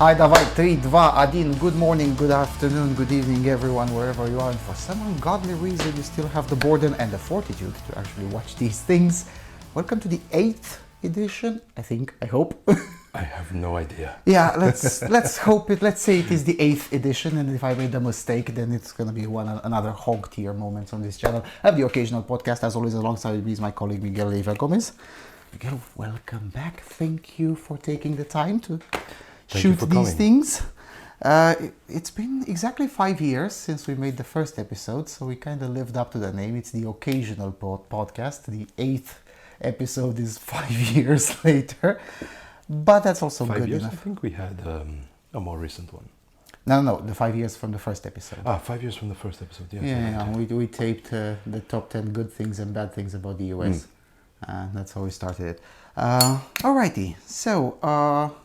Hi, давай, 3, 2, 1. Good morning, good afternoon, good evening, everyone, wherever you are. And for some ungodly reason, you still have the boredom and the fortitude to actually watch these things. Welcome to the 8th edition, I hope. I have no idea. Yeah, let's hope it. Let's say it is the 8th edition, and if I made a mistake, then it's gonna be another hog tier moment on this channel. I have the occasional podcast, as always, alongside me is my colleague Miguel Gomez. Miguel, welcome back. Thank you for taking the time to shoot these things. It's been exactly 5 years since we made the first episode, so we kind of lived up to the name. It's the occasional podcast. The 8th episode is 5 years later, but that's also 5 good years? enough. I think we had a more recent one. No, the 5 years from the first episode. 5 years from the first episode, yes. Yeah, we taped the top 10 good things and bad things about the US. That's how we started it. Alrighty, so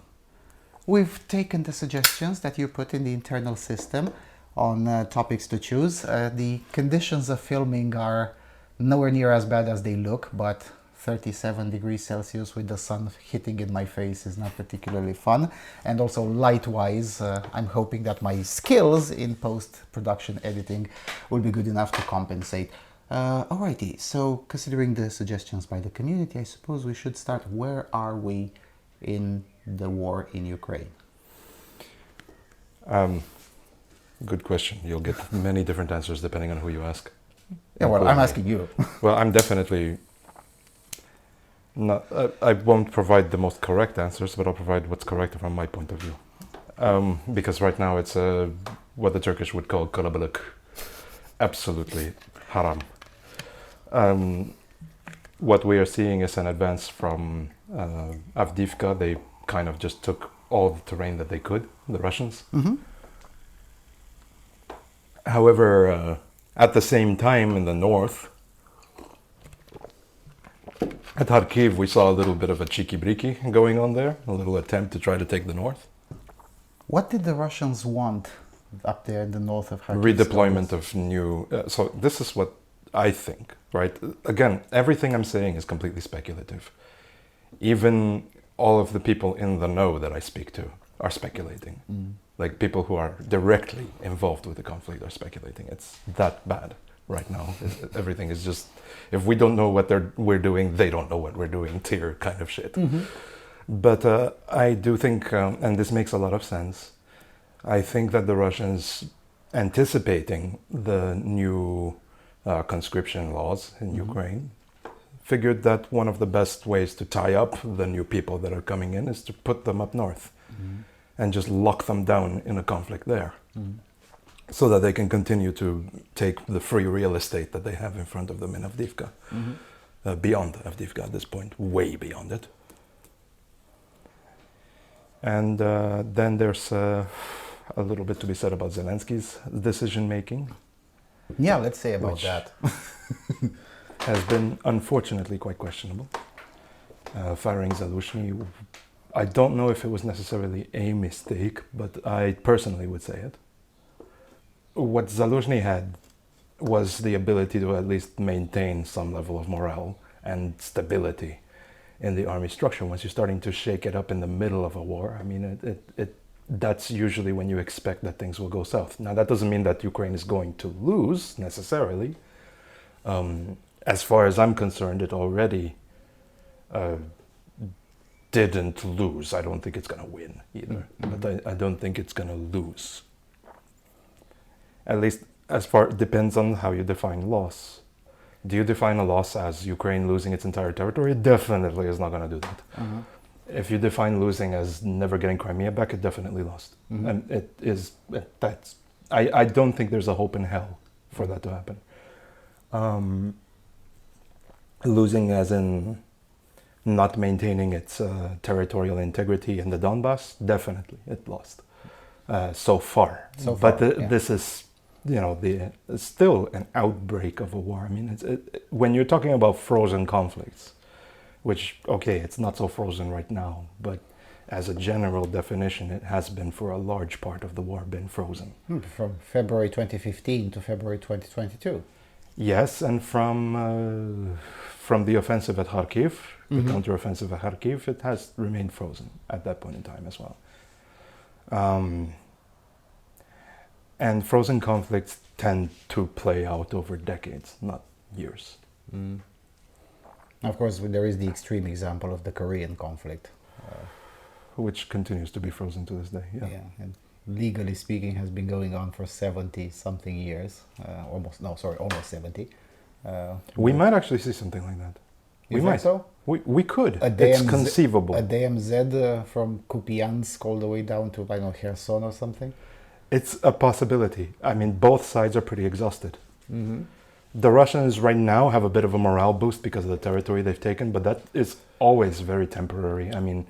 we've taken the suggestions that you put in the internal system on topics to choose. The conditions of filming are nowhere near as bad as they look, but 37 degrees Celsius with the sun hitting in my face is not particularly fun. And also light-wise, I'm hoping that my skills in post-production editing will be good enough to compensate. Alrighty, so considering the suggestions by the community, I suppose we should start. Where are we in the war in Ukraine? Good question. You'll get many different answers depending on who you ask. Yeah, well, I'm asking you. Well, I'm definitely not. I won't provide the most correct answers, but I'll provide what's correct from my point of view. Because right now it's what the Turkish would call kalabalık. Absolutely haram. What we are seeing is an advance from Avdiivka. They kind of just took all the terrain that they could, the Russians. Mm-hmm. However, at the same time in the north, at Kharkiv, we saw a little bit of a cheeky-breeky going on there, a little attempt to try to take the north. What did the Russians want up there in the north of Kharkiv? Redeployment of new... so this is what I think, right? Again, everything I'm saying is completely speculative. Even all of the people in the know that I speak to are speculating. Like people who are directly involved with the conflict are speculating. It's that bad right now. Everything is just, if we don't know what we're doing, they don't know what we're doing tier kind of shit. Mm-hmm. But I do think, and this makes a lot of sense, I think that the Russians, anticipating the new conscription laws in Ukraine, figured that one of the best ways to tie up the new people that are coming in is to put them up north and just lock them down in a conflict there so that they can continue to take the free real estate that they have in front of them in Avdiivka, beyond Avdiivka at this point, way beyond it. And then there's a little bit to be said about Zelensky's decision-making. Yeah, let's say about that. Has been unfortunately quite questionable. Firing Zaluzhny, I don't know if it was necessarily a mistake, but I personally would say it. What Zaluzhny had was the ability to at least maintain some level of morale and stability in the army structure. Once you're starting to shake it up in the middle of a war, I mean, that's usually when you expect that things will go south. Now, that doesn't mean that Ukraine is going to lose necessarily. As far as I'm concerned, it already didn't lose. I don't think it's going to win either, but I don't think it's going to lose. At least as far, it depends on how you define loss. Do you define a loss as Ukraine losing its entire territory? It definitely is not going to do that. If you define losing as never getting Crimea back, it definitely lost. And it is, I don't think there's a hope in hell for that to happen. Losing as in not maintaining its territorial integrity in the Donbass, definitely it lost so far. This is, still an outbreak of a war. I mean, when you're talking about frozen conflicts, which, okay, it's not so frozen right now, but as a general definition, it has been for a large part of the war been frozen. From February 2015 to February 2022. Yes, and from the offensive at Kharkiv, the counteroffensive at Kharkiv, it has remained frozen at that point in time as well. And frozen conflicts tend to play out over decades, not years. Of course, there is the extreme example of the Korean conflict. Which continues to be frozen to this day. Yeah. And legally speaking has been going on for 70 something years. Almost 70. We might actually see something like that. You think so? We could. It's conceivable. A DMZ from Kupiansk all the way down to, I don't know, Kherson or something? It's a possibility. I mean, both sides are pretty exhausted. The Russians right now have a bit of a morale boost because of the territory they've taken, but that is always very temporary. I mean,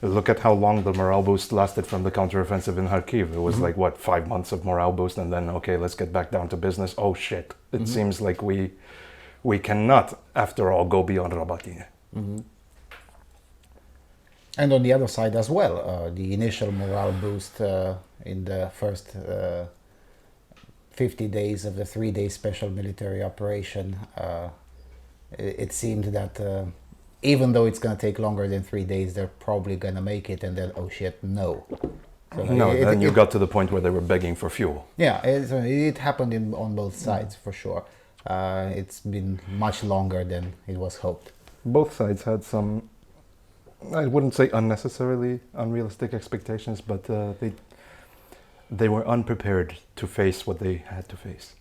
look at how long the morale boost lasted from the counteroffensive in Kharkiv. It was like, what, 5 months of morale boost, and then, okay, let's get back down to business. Oh, shit. It seems like we cannot, after all, go beyond Rabatine. And on the other side as well, the initial morale boost in the first 50 days of the 3-day special military operation, it seemed that even though it's going to take longer than 3 days, they're probably going to make it, and then, oh shit, no. So then you got to the point where they were begging for fuel. Yeah, it happened on both sides, for sure. It's been much longer than it was hoped. Both sides had some, I wouldn't say unnecessarily unrealistic expectations, but they were unprepared to face what they had to face.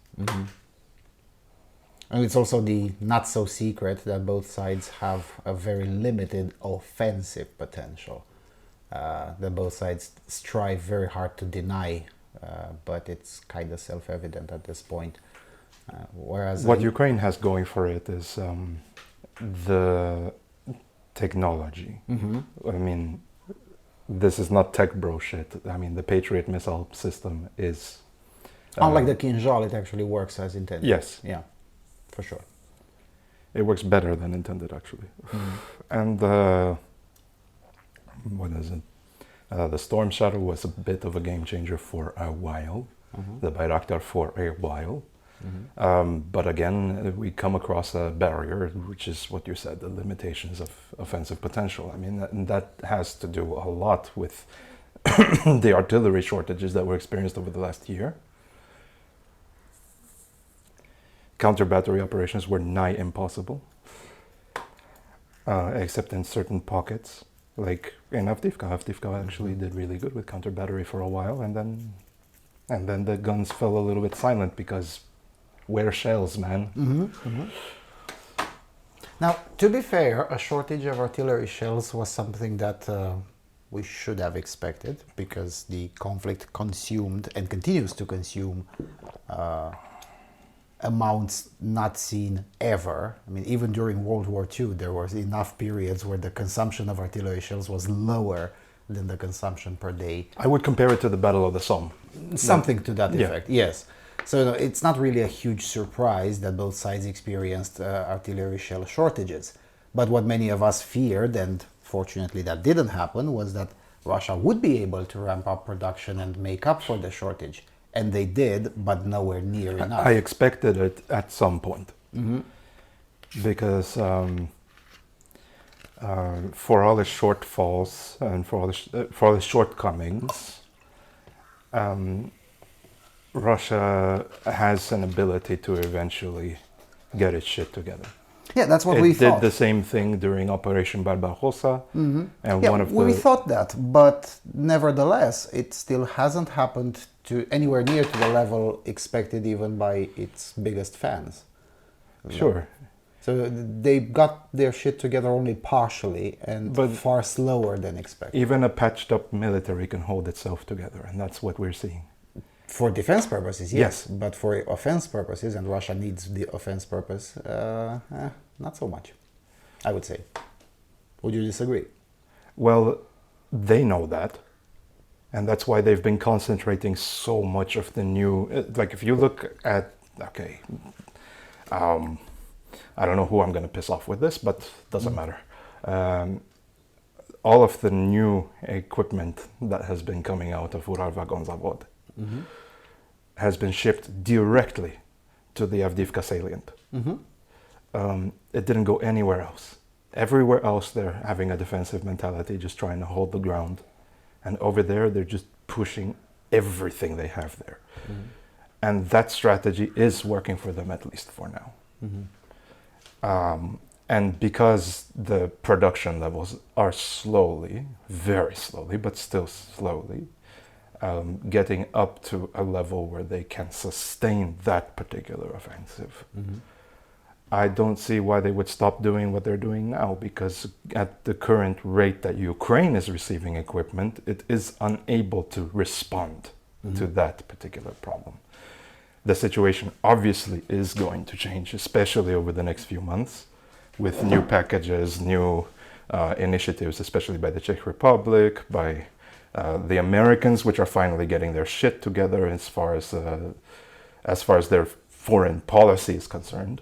And it's also the not so secret that both sides have a very limited offensive potential. That both sides strive very hard to deny, but it's kind of self-evident at this point. Whereas what Ukraine has going for it is the technology. I mean, this is not tech bro shit. I mean, the Patriot missile system is... unlike the Kinjal, it actually works as intended. Yes. Yeah, for sure. It works better than intended, actually. And what is it? The Storm Shadow was a bit of a game changer for a while. The Bayraktar for a while. But again, we come across a barrier, which is what you said, the limitations of offensive potential. I mean, that has to do a lot with the artillery shortages that were experienced over the last year. Counter-battery operations were nigh impossible, except in certain pockets, like in Avdiivka. Avdiivka actually did really good with counter-battery for a while, and then the guns fell a little bit silent because where shells, man. Now, to be fair, a shortage of artillery shells was something that we should have expected, because the conflict consumed and continues to consume amounts not seen ever. I mean, even during World War II, there was enough periods where the consumption of artillery shells was lower than the consumption per day. I would compare it to the Battle of the Somme. Something to that effect, yes. So it's not really a huge surprise that both sides experienced artillery shell shortages. But what many of us feared, and fortunately that didn't happen, was that Russia would be able to ramp up production and make up for the shortage. And they did, but nowhere near enough. I expected it at some point. Because for all the shortfalls and for all the shortcomings, Russia has an ability to eventually get its shit together. Yeah, that's what we thought. It did the same thing during Operation Barbarossa. And we thought that, but nevertheless, it still hasn't happened to anywhere near to the level expected even by its biggest fans. Sure. So they got their shit together only partially and far slower than expected. Even a patched up military can hold itself together, and that's what we're seeing. For defense purposes, yes. But for offense purposes, and Russia needs the offense purpose, not so much, I would say. Would you disagree? Well, they know that. And that's why they've been concentrating so much of the new... Like, if you look at... Okay. I don't know who I'm going to piss off with this, but doesn't matter. All of the new equipment that has been coming out of Uralvagon Zavod has been shipped directly to the Avdiivka salient. It didn't go anywhere else. Everywhere else they're having a defensive mentality, just trying to hold the ground. And over there, they're just pushing everything they have there. And that strategy is working for them, at least for now. And because the production levels are slowly, very slowly, but still slowly, getting up to a level where they can sustain that particular offensive, I don't see why they would stop doing what they're doing now, because at the current rate that Ukraine is receiving equipment, it is unable to respond to that particular problem. The situation obviously is going to change, especially over the next few months, with new packages, new initiatives, especially by the Czech Republic, by the Americans, which are finally getting their shit together as far as their foreign policy is concerned.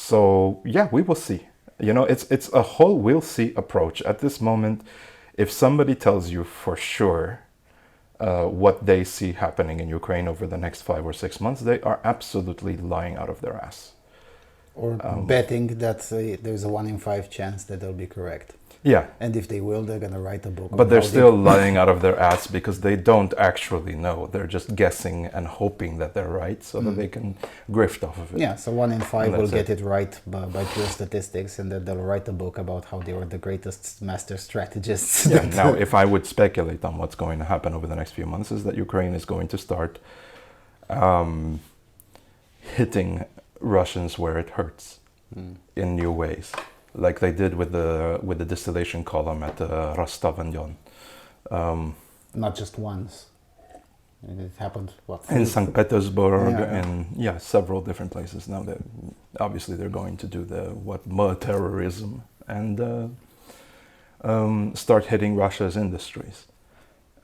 So yeah, we will see. You know, it's a whole we'll see approach. At this moment, if somebody tells you for sure what they see happening in Ukraine over the next 5 or 6 months, they are absolutely lying out of their ass. Or betting that there's a 1 in 5 chance that they'll be correct. Yeah. And if they will, they're going to write a book. But they're still lying out of their ass because they don't actually know. They're just guessing and hoping that they're right so that they can grift off of it. Yeah, so 1 in 5 will get it right by pure statistics, and then they'll write a book about how they were the greatest master strategists. Yeah. Now, if I would speculate on what's going to happen over the next few months, is that Ukraine is going to start hitting Russians where it hurts in new ways, like they did with the distillation column at Rostov-on-Don. Not just once. It happened in St. Petersburg and several different places. Now that obviously they're going to do more terrorism and start hitting Russia's industries.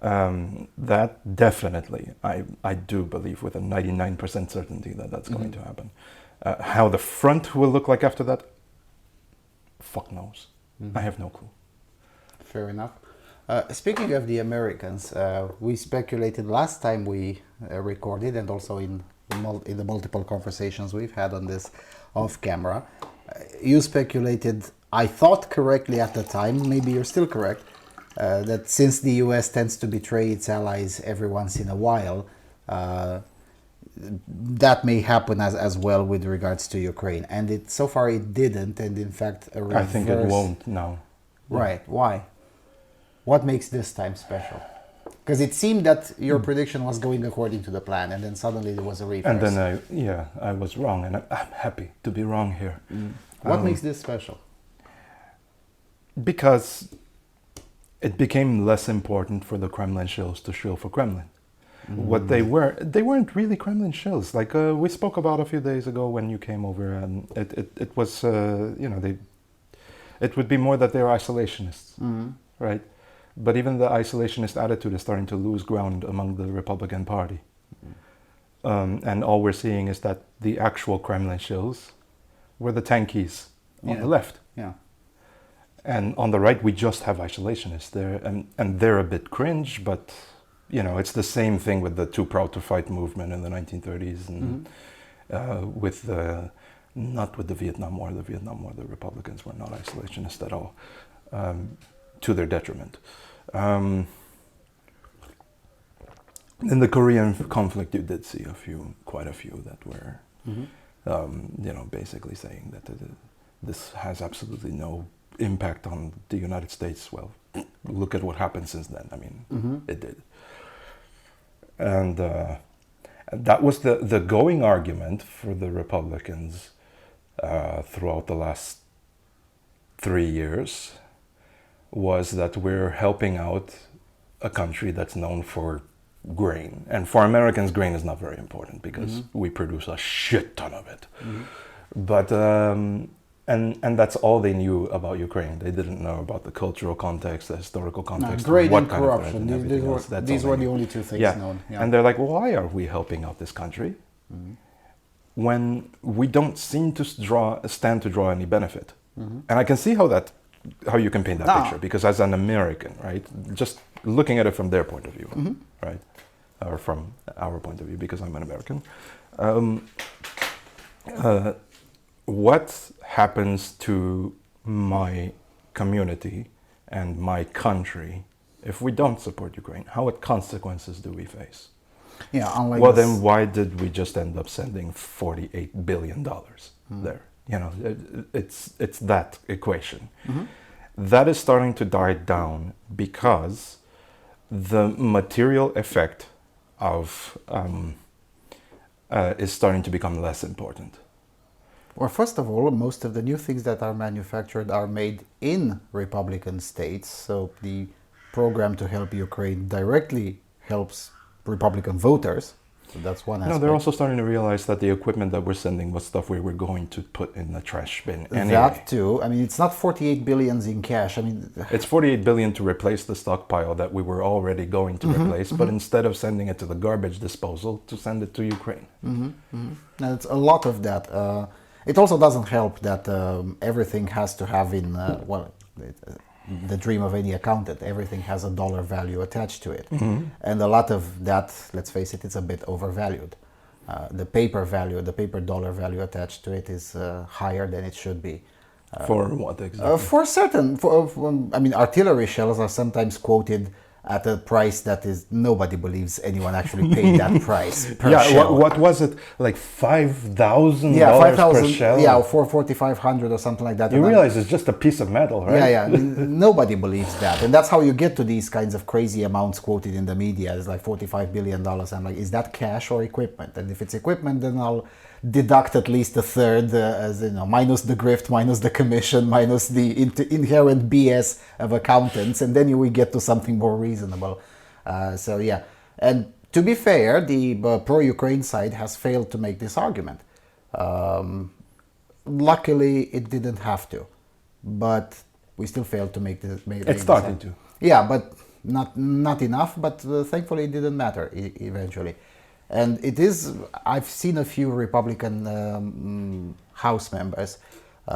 That definitely, I do believe with a 99% certainty that that's going to happen. How the front will look like after that, fuck knows. I have no clue. Fair enough. Speaking of the Americans, we speculated last time we recorded, and also in the multiple conversations we've had on this off camera. You speculated, I thought correctly at the time, maybe you're still correct, that since the US tends to betray its allies every once in a while, that may happen as well with regards to Ukraine. And so far it didn't, and in fact a reverse... I think it won't now. Right, why? What makes this time special? Because it seemed that your prediction was going according to the plan, and then suddenly there was a reverse. And then I was wrong, and I'm happy to be wrong here. What makes this special? Because it became less important for the Kremlin shills to shill for Kremlin. What they weren't really Kremlin shills. Like we spoke about a few days ago when you came over, and it was it would be more that they're isolationists, right? But even the isolationist attitude is starting to lose ground among the Republican Party. And all we're seeing is that the actual Kremlin shills were the tankies on the left. Yeah. And on the right, we just have isolationists there. And they're a bit cringe, but, it's the same thing with the Too Proud to Fight movement in the 1930s. And not with the Vietnam War. The Vietnam War, the Republicans were not isolationists at all, to their detriment. In the Korean conflict, you did see quite a few that were, basically saying that this has absolutely no impact on the United States. Well, look at what happened since then. I mean, it did. And that was the going argument for the Republicans throughout the last 3 years, was that we're helping out a country that's known for grain. And for Americans, grain is not very important because we produce a shit ton of it. But, and that's all they knew about Ukraine. They didn't know about the cultural context, the historical context. Grain and kind corruption. These were the only two things known. Yeah. And they're like, why are we helping out this country when we don't seem to stand to draw any benefit? And I can see how you can paint that picture, because as an American, right, just looking at it from their point of view, right, or from our point of view, because I'm an American, what happens to my community and my country if we don't support Ukraine, what consequences do we face? Yeah, unlike Well, this- then why did we just end up sending $48 billion there? You know, it's that equation. That is starting to die down because the material effect of is starting to become less important. Well, first of all, most of the new things that are manufactured are made in Republican states. So the program to help Ukraine directly helps Republican voters. So that's one aspect. No, they're also starting to realize that the equipment that we're sending was stuff we were going to put in the trash bin anyway. That too. I mean, it's not 48 billions in cash. I mean, It's 48 billion to replace the stockpile that we were already going to replace, but instead of sending it to the garbage disposal, to send it to Ukraine. now it's a lot of that. It also doesn't help that everything has to have the dream of any accountant. Everything has a dollar value attached to it. And a lot of that, let's face it, it's a bit overvalued. The paper dollar value attached to it is higher than it should be. For what exactly? For certain, I mean, artillery shells are sometimes quoted at a price that is nobody believes anyone actually paid that price per shell. What was it? Like $5,000 Yeah, 5,000. per shell? Yeah, or 4,500 or something like that. You And realize it's just a piece of metal, right? Yeah. I mean, nobody believes that, and that's how you get to these kinds of crazy amounts quoted in the media. It's like $45 billion. I'm like, is that cash or equipment? And if it's equipment, then I'll deduct at least a third, as you know, minus the grift, minus the commission, minus the inherent BS of accountants, and then we get to something more reasonable. So yeah, and to be fair, the pro-Ukraine side has failed to make this argument. Luckily, it didn't have to, but we still failed to make this. It's starting to. Yeah, but not enough. But thankfully, it didn't matter eventually. And it is, I've seen a few Republican House members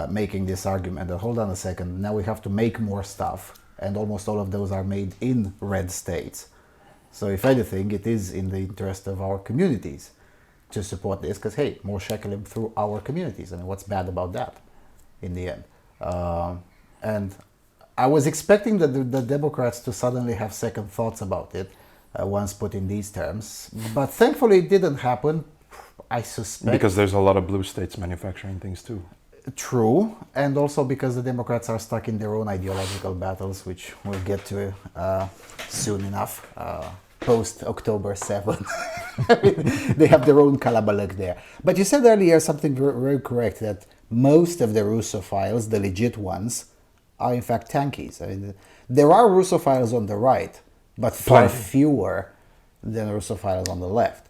making this argument that, hold on a second, now we have to make more stuff. And almost all of those are made in red states. So if anything, it is in the interest of our communities to support this, because, hey, more shekels through our communities. I mean, what's bad about that in the end? And I was expecting the Democrats to suddenly have second thoughts about it. Once put in these terms, but thankfully it didn't happen. I suspect Because there's a lot of blue states manufacturing things too. True, and also because the Democrats are stuck in their own ideological battles, which we'll get to soon enough, post October 7th. They have their own kalabalak there. But you said earlier something very correct, that most of the Russophiles, the legit ones, are in fact tankies. I mean, there are Russophiles on the right, but far fewer than Russophiles on the left.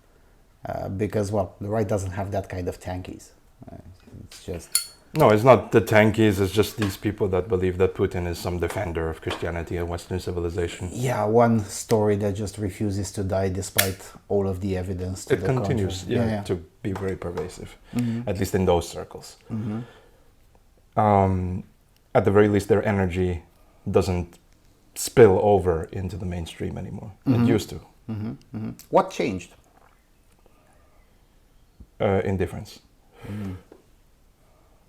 Because, well, the right doesn't have that kind of tankies. It's just... No, it's not the tankies, it's just these people that believe that Putin is some defender of Christianity and Western civilization. Yeah, one story that just refuses to die despite all of the evidence to It the continues contrary. to be very pervasive, at least in those circles. At the very least, their energy doesn't spill over into the mainstream anymore. It used to. What changed? Indifference.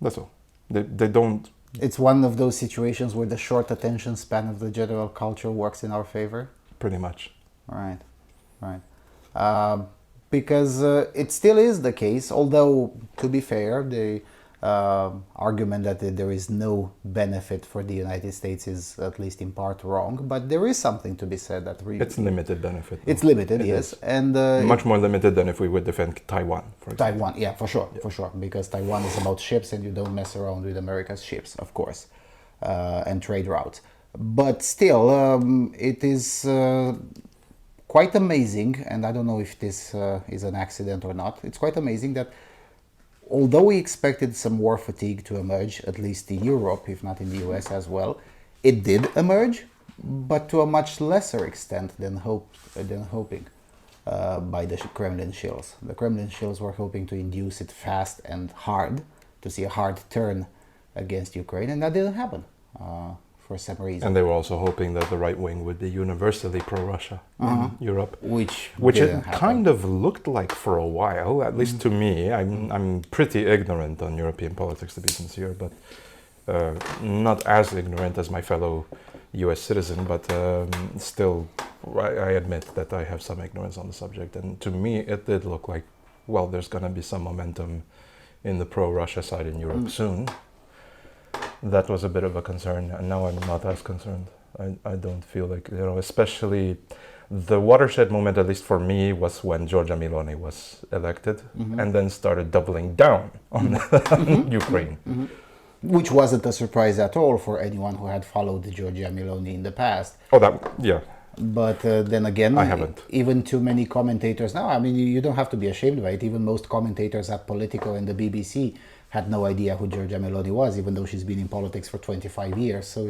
That's all. They don't... It's one of those situations where the short attention span of the general culture works in our favor? Pretty much. Right. Because it still is the case, although, to be fair, the argument that there is no benefit for the United States is at least in part wrong, but there is something to be said that it's limited benefit. It's limited, It yes, is. and much more limited than if we would defend Taiwan, for example. Taiwan, yeah, for sure, because Taiwan is about ships, and you don't mess around with America's ships, of course, and trade routes. But still, it is quite amazing, and I don't know if this is an accident or not. It's quite amazing that although we expected some war fatigue to emerge, at least in Europe, if not in the US as well, it did emerge, but to a much lesser extent than hoping by the Kremlin shills. The Kremlin shills were hoping to induce it fast and hard, to see a hard turn against Ukraine, and that didn't happen for some reason. And they were also hoping that the right wing would be universally pro-Russia in Europe. Which it kind of looked like for a while, at least to me. I'm pretty ignorant on European politics, to be sincere, but not as ignorant as my fellow US citizen, but still, I admit that I have some ignorance on the subject. And to me, it did look like, well, there's going to be some momentum in the pro-Russia side in Europe soon. That was a bit of a concern, and now I'm not as concerned. I don't feel like, especially the watershed moment, at least for me, was when Giorgia Meloni was elected and then started doubling down on Ukraine. Which wasn't a surprise at all for anyone who had followed Giorgia Meloni in the past. Yeah. But then again, I haven't. Even too many commentators now, I mean, you don't have to be ashamed by it. Even most commentators at Politico and the BBC had no idea who Giorgia Meloni was, even though she's been in politics for 25 years. So,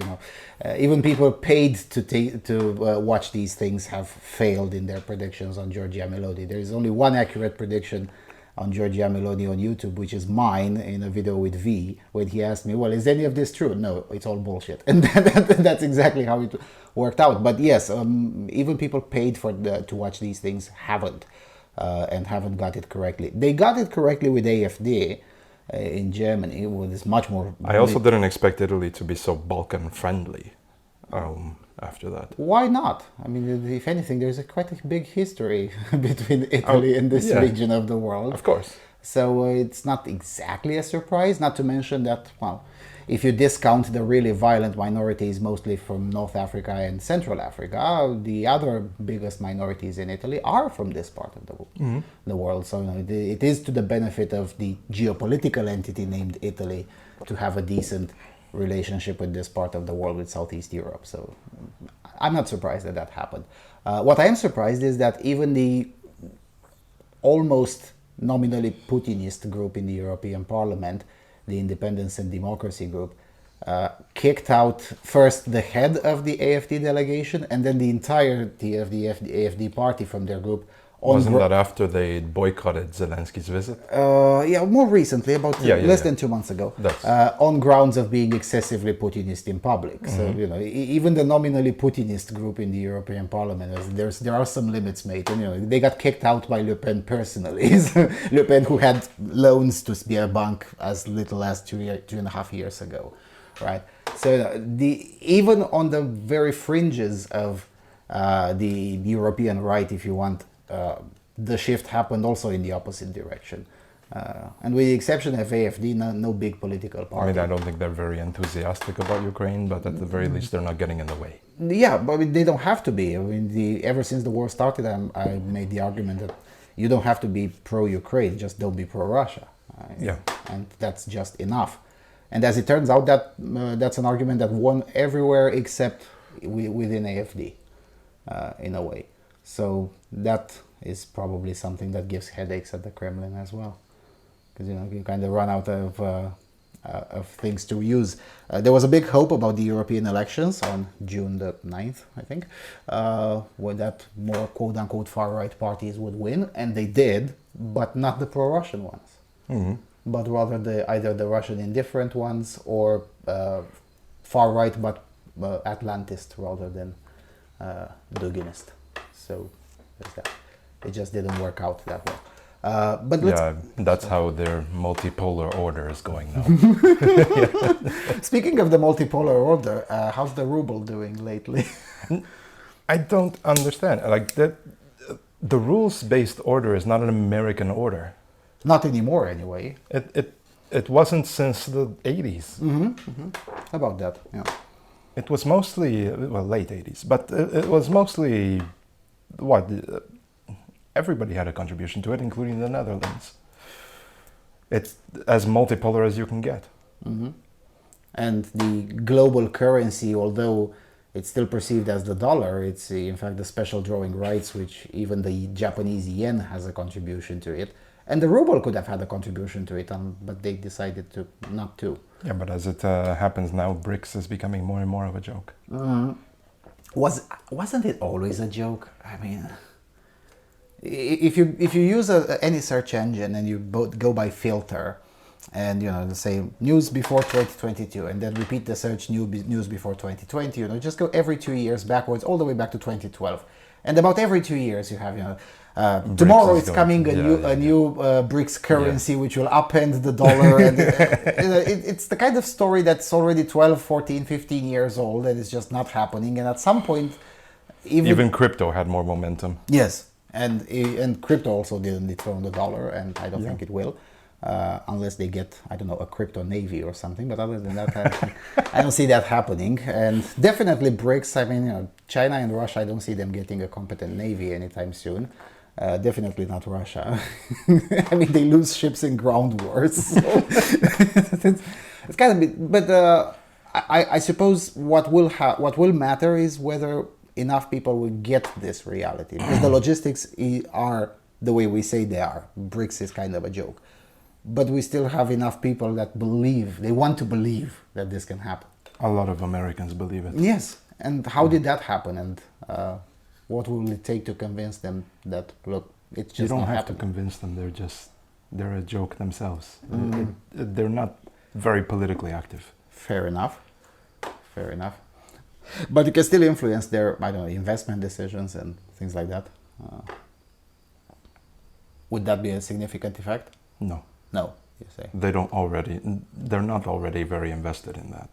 even people paid to watch these things have failed in their predictions on Giorgia Meloni. There is only one accurate prediction on Giorgia Meloni on YouTube, which is mine, in a video with V, when he asked me, well, is any of this true? No, it's all bullshit. And that's exactly how it worked out. But yes, even people paid to watch these things haven't, and haven't got it correctly. They got it correctly with AfD in Germany, with this much more... I also didn't expect Italy to be so Balkan-friendly after that. Why not? I mean, if anything, there's quite a big history between Italy and this region of the world. Of course. So it's not exactly a surprise, not to mention that, well, if you discount the really violent minorities, mostly from North Africa and Central Africa, the other biggest minorities in Italy are from this part of the world. So it is to the benefit of the geopolitical entity named Italy to have a decent relationship with this part of the world, with Southeast Europe. So I'm not surprised that happened. What I am surprised is that even the almost nominally Putinist group in the European Parliament, the Independence and Democracy group, kicked out first the head of the AfD delegation and then the entirety of the AfD party from their group. Wasn't that after they boycotted Zelensky's visit? Yeah, more recently, about less than 2 months ago, on grounds of being excessively Putinist in public. So, even the nominally Putinist group in the European Parliament, there are some limits, mate. And, they got kicked out by Le Pen personally. Le Pen, who had loans to Sberbank as little as 2.5 years ago, right? So, even on the very fringes of the European right, if you want, the shift happened also in the opposite direction. And with the exception of AfD, no big political party. I mean, I don't think they're very enthusiastic about Ukraine, but at the very least, they're not getting in the way. Yeah, but they don't have to be. I mean, ever since the war started, I made the argument that you don't have to be pro-Ukraine, just don't be pro-Russia. And that's just enough. And as it turns out, that's an argument that won everywhere except within AfD, in a way. So that is probably something that gives headaches at the Kremlin as well, because you kind of run out of things to use. There was a big hope about the European elections on June the 9th, I think, when that more quote-unquote far-right parties would win, and they did, but not the pro-Russian ones, but rather either the Russian indifferent ones or far-right but Atlantist rather than Duginist. So it just didn't work out that well. But that's how their multipolar order is going now. Speaking of the multipolar order, how's the ruble doing lately? I don't understand. Like the rules-based order is not an American order. Not anymore, anyway. It wasn't since the 80s. How about that? Yeah. It was mostly late 80s, but it was mostly. Everybody had a contribution to it, including the Netherlands. It's as multipolar as you can get. And the global currency, although it's still perceived as the dollar, it's in fact the special drawing rights, which even the Japanese yen has a contribution to it. And the ruble could have had a contribution to it, but they decided not to. Yeah, but as it happens now, BRICS is becoming more and more of a joke. Wasn't it always a joke? I mean, if you use any search engine and you go by filter, and say news before 2022, and then repeat the search news before 2020, just go every 2 years backwards, all the way back to 2012, And about every 2 years, you have, tomorrow is it's going coming to- a new BRICS currency, which will upend the dollar. And it's the kind of story that's already 12, 14, 15 years old, and it's just not happening. And at some point, Even crypto had more momentum. yes, and crypto also didn't dethrone the dollar, and I don't think it will, unless they get, I don't know, a crypto navy or something. But other than that, I don't see that happening. And definitely BRICS. I mean, China and Russia, I don't see them getting a competent navy anytime soon. Definitely not Russia. I mean, they lose ships in ground wars. So it's kind of, but I suppose what will matter is whether enough people will get this reality, because the logistics are the way we say they are. BRICS is kind of a joke, but we still have enough people that believe, they want to believe that this can happen. A lot of Americans believe it. Yes, and how did that happen? And what will it take to convince them that, look, it's just You don't not have happening? to convince them. They're a joke themselves. They're not very politically active. Fair enough. Fair enough. But it can still influence their, I don't know, investment decisions and things like that. Would that be a significant effect? No, No, you say. they're not already very invested in that.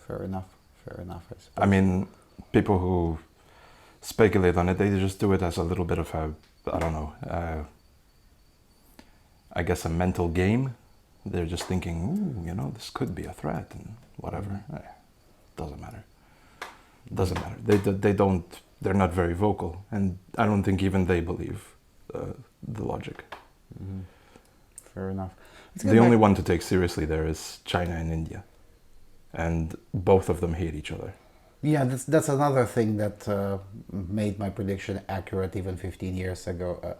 Fair enough. Fair enough, I suppose. I mean, people who speculate on it, they just do it as a little bit of a, I don't know, I guess a mental game. They're just thinking, ooh, this could be a threat and whatever. Doesn't matter. Doesn't matter. They're not very vocal, and I don't think even they believe the logic. Fair enough. The only one to take seriously there is China and India, and both of them hate each other. Yeah, that's another thing that made my prediction accurate even 15 years ago.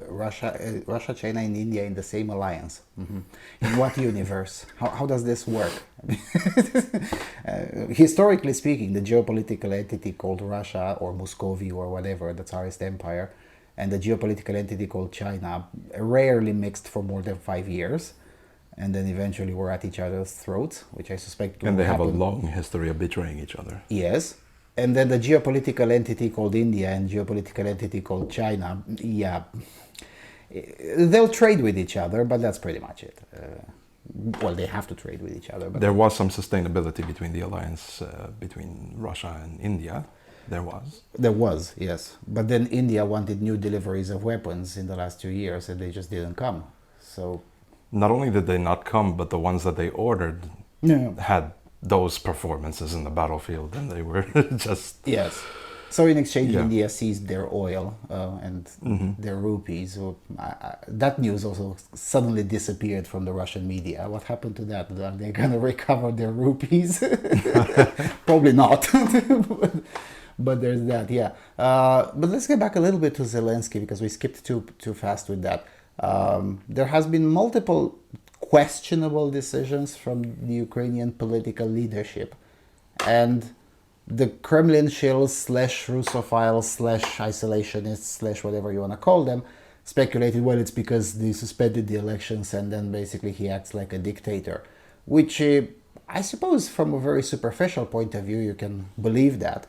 Russia, China, and India in the same alliance. In what universe? How does this work? Historically speaking, the geopolitical entity called Russia or Muscovy or whatever, the Tsarist Empire, and the geopolitical entity called China rarely mixed for more than 5 years, and then eventually were at each other's throats, which I suspect will And they have a happen. long history of betraying each other. Yes. And then the geopolitical entity called India and geopolitical entity called China, they'll trade with each other, but that's pretty much it. Well, they have to trade with each other. But There was some sustainability between the alliance between Russia and India. There was. Yes. But then India wanted new deliveries of weapons in the last 2 years, and they just didn't come. So Not only did they not come, but the ones that they ordered had those performances in the battlefield, and they were just... Yes. So in exchange, Yeah. India seized their oil and their rupees. So that news also suddenly disappeared from the Russian media. What happened to that? Are they going to recover their rupees? Probably not. But there's that, yeah. But let's get back a little bit to Zelensky, because we skipped too fast with that. There has been multiple questionable decisions from the Ukrainian political leadership, and the Kremlin shills / Russophiles / isolationists / whatever you want to call them speculated, well, it's because they suspended the elections and then basically he acts like a dictator, which I suppose from a very superficial point of view you can believe that,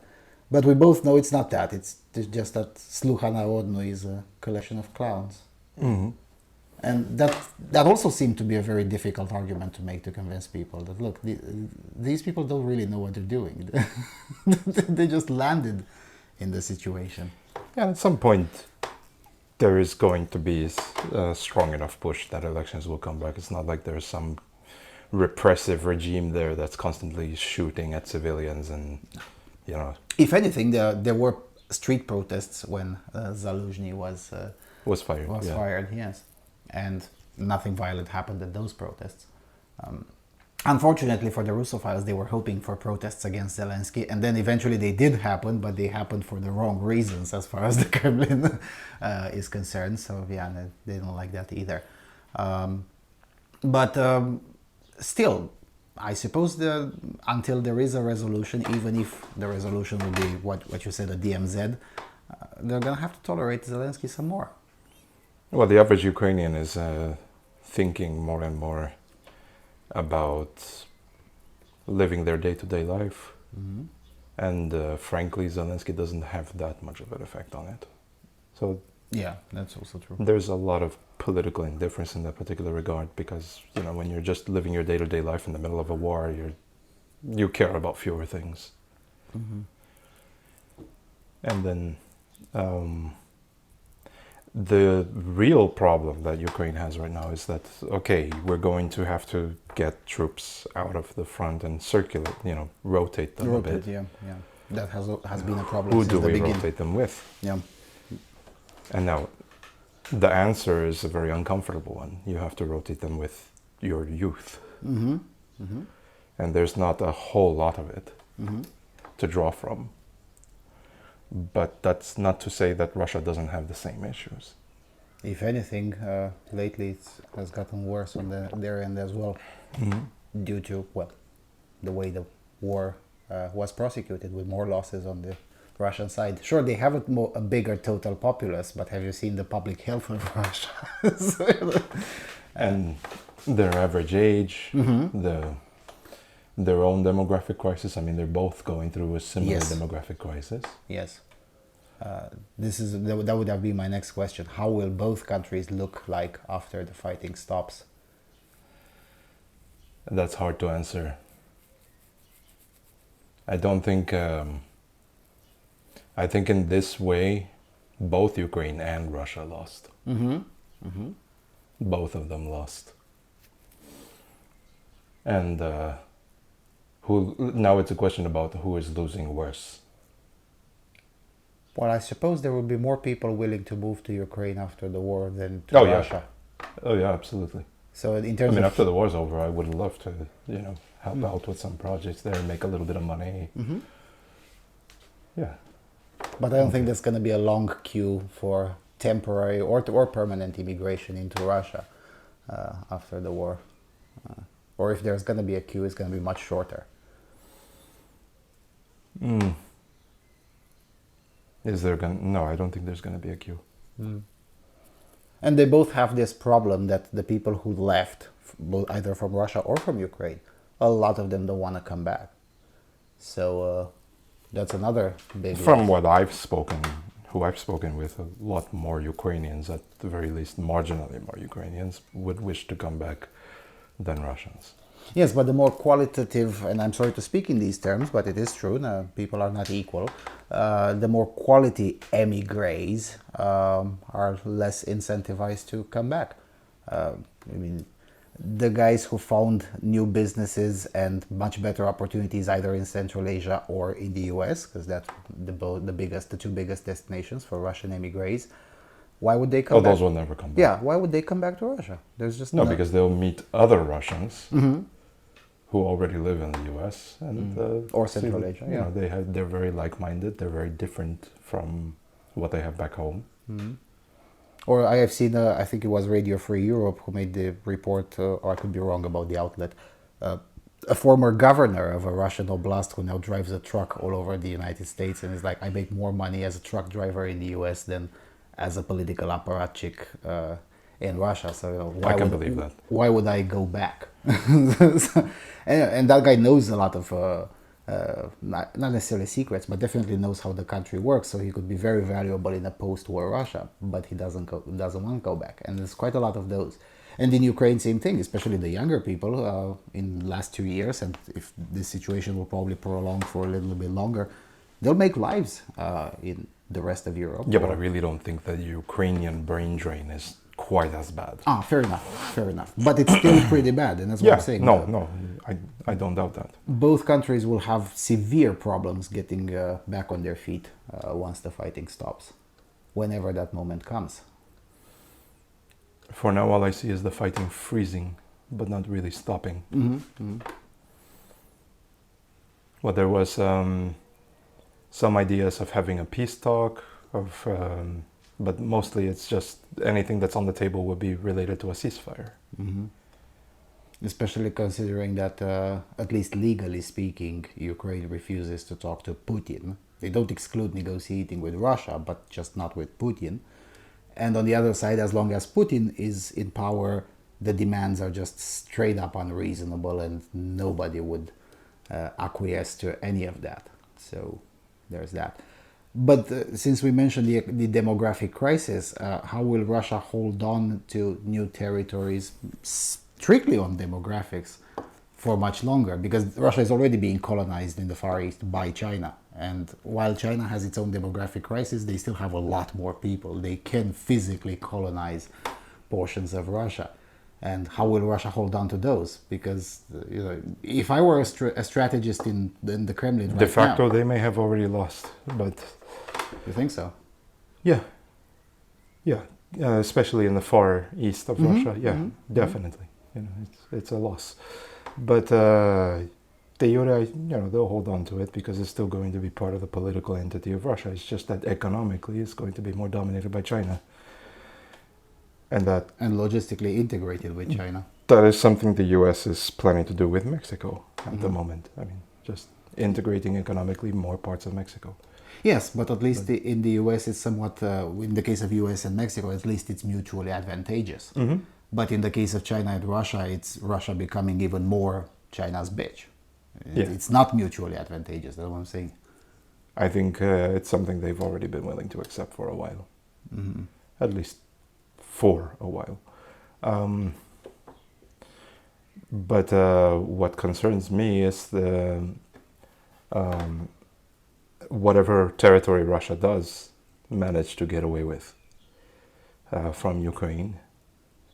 but we both know it's not that. It's just that Sluha Narodnu is a collection of clowns. And that also seemed to be a very difficult argument to make, to convince people that, look, these people don't really know what they're doing. They just landed in the situation. Yeah, at some point there is going to be a strong enough push that elections will come back. It's not like there's some repressive regime there that's constantly shooting at civilians and, If anything, there were street protests when Zaluzhny was fired. fired, yes. And nothing violent happened at those protests. Unfortunately for the Russophiles, they were hoping for protests against Zelensky, and then eventually they did happen, but they happened for the wrong reasons as far as the Kremlin is concerned. So yeah, they don't like that either. But still, I suppose until there is a resolution, even if the resolution will be what you said, a DMZ, they're going to have to tolerate Zelensky some more. Well, the average Ukrainian is thinking more and more about living their day-to-day life. And frankly, Zelensky doesn't have that much of an effect on it. So Yeah, that's also true. there's a lot of political indifference in that particular regard, because when you're just living your day-to-day life in the middle of a war, you care about fewer things. Mm-hmm. And then the real problem that Ukraine has right now is that, okay, we're going to have to get troops out of the front and circulate, rotate them a bit. Yeah. That has been a problem Who since do the we beginning. rotate them with? Yeah. And now, the answer is a very uncomfortable one. You have to rotate them with your youth. Mm-hmm. Mm-hmm. And there's not a whole lot of it Mm-hmm. to draw from. But that's not to say that Russia doesn't have the same issues. If anything, lately it has gotten worse on their end as well, due to, the way the war was prosecuted, with more losses on the Russian side. Sure, they have a bigger total populace, but have you seen the public health of Russia? And their average age, their own demographic crisis. I mean, they're both going through a similar demographic crisis. Yes. That would have been my next question. How will both countries look like after the fighting stops? That's hard to answer. I don't think... I think in this way, both Ukraine and Russia lost. Mm-hmm. Mm-hmm. Both of them lost. And now it's a question about who is losing worse. Well, I suppose there will be more people willing to move to Ukraine after the war than to Russia. Oh yeah, absolutely. So in terms of... after the war's over, I would love to, help out with some projects there, make a little bit of money. Mm-hmm. Yeah. But I don't think there's going to be a long queue for temporary or permanent immigration into Russia after the war. Or if there's going to be a queue, it's going to be much shorter. No, I don't think there's going to be a queue. And they both have this problem that the people who left, either from Russia or from Ukraine, a lot of them don't want to come back. So that's another big... From what who I've spoken with, a lot more Ukrainians, at the very least marginally more Ukrainians, would wish to come back than Russians. Yes, but the more qualitative, and I'm sorry to speak in these terms, but it is true, people are not equal, the more quality emigres are less incentivized to come back. The guys who found new businesses and much better opportunities either in Central Asia or in the US, because that's the two biggest destinations for Russian emigres, why would they come back? Those will never come back. Yeah, why would they come back to Russia? There's just no, because they'll meet other Russians who already live in the US and or Central Asia. Yeah, they're very like-minded. They're very different from what they have back home. Or I have seen, I think it was Radio Free Europe who made the report, or I could be wrong about the outlet, a former governor of a Russian oblast who now drives a truck all over the United States and is like, I make more money as a truck driver in the US than as a political apparatchik in Russia. So I can believe that. Why would I go back? and that guy knows a lot of, not necessarily secrets, but definitely knows how the country works. So he could be very valuable in a post-war Russia, but he doesn't want to go back. And there's quite a lot of those. And in Ukraine, same thing, especially the younger people in the last 2 years. And if this situation will probably prolong for a little bit longer, they'll make lives in the rest of Europe. Yeah, but I really don't think that Ukrainian brain drain is quite as bad. Fair enough. But it's still pretty bad, and that's what I'm saying. No, I don't doubt that. Both countries will have severe problems getting back on their feet once the fighting stops, whenever that moment comes. For now, all I see is the fighting freezing, but not really stopping. Well, there was some ideas of having a peace talk, but mostly it's just anything that's on the table would be related to a ceasefire. Especially considering that, at least legally speaking, Ukraine refuses to talk to Putin. They don't exclude negotiating with Russia, but just not with Putin. And on the other side, as long as Putin is in power, the demands are just straight up unreasonable and nobody would acquiesce to any of that. So there's that. But since we mentioned the demographic crisis, how will Russia hold on to new territories strictly on demographics for much longer? Because Russia is already being colonized in the Far East by China. And while China has its own demographic crisis, they still have a lot more people. They can physically colonize portions of Russia. And how will Russia hold on to those? Because if I were a strategist in the Kremlin right De facto, now, they may have already lost, but... You think so? Yeah. Especially in the far east of Russia. Yeah, definitely. It's a loss. But de jure, they'll hold on to it because it's still going to be part of the political entity of Russia. It's just that economically it's going to be more dominated by China. And logistically integrated with China. That is something the US is planning to do with Mexico at the moment. I mean, just integrating economically more parts of Mexico. Yes, but at least in the US it's somewhat, in the case of US and Mexico, at least it's mutually advantageous. But in the case of China and Russia, it's Russia becoming even more China's bitch. It's not mutually advantageous, that's what I'm saying. I think it's something they've already been willing to accept for a while. At least for a while. But what concerns me is whatever territory Russia does manage to get away with from Ukraine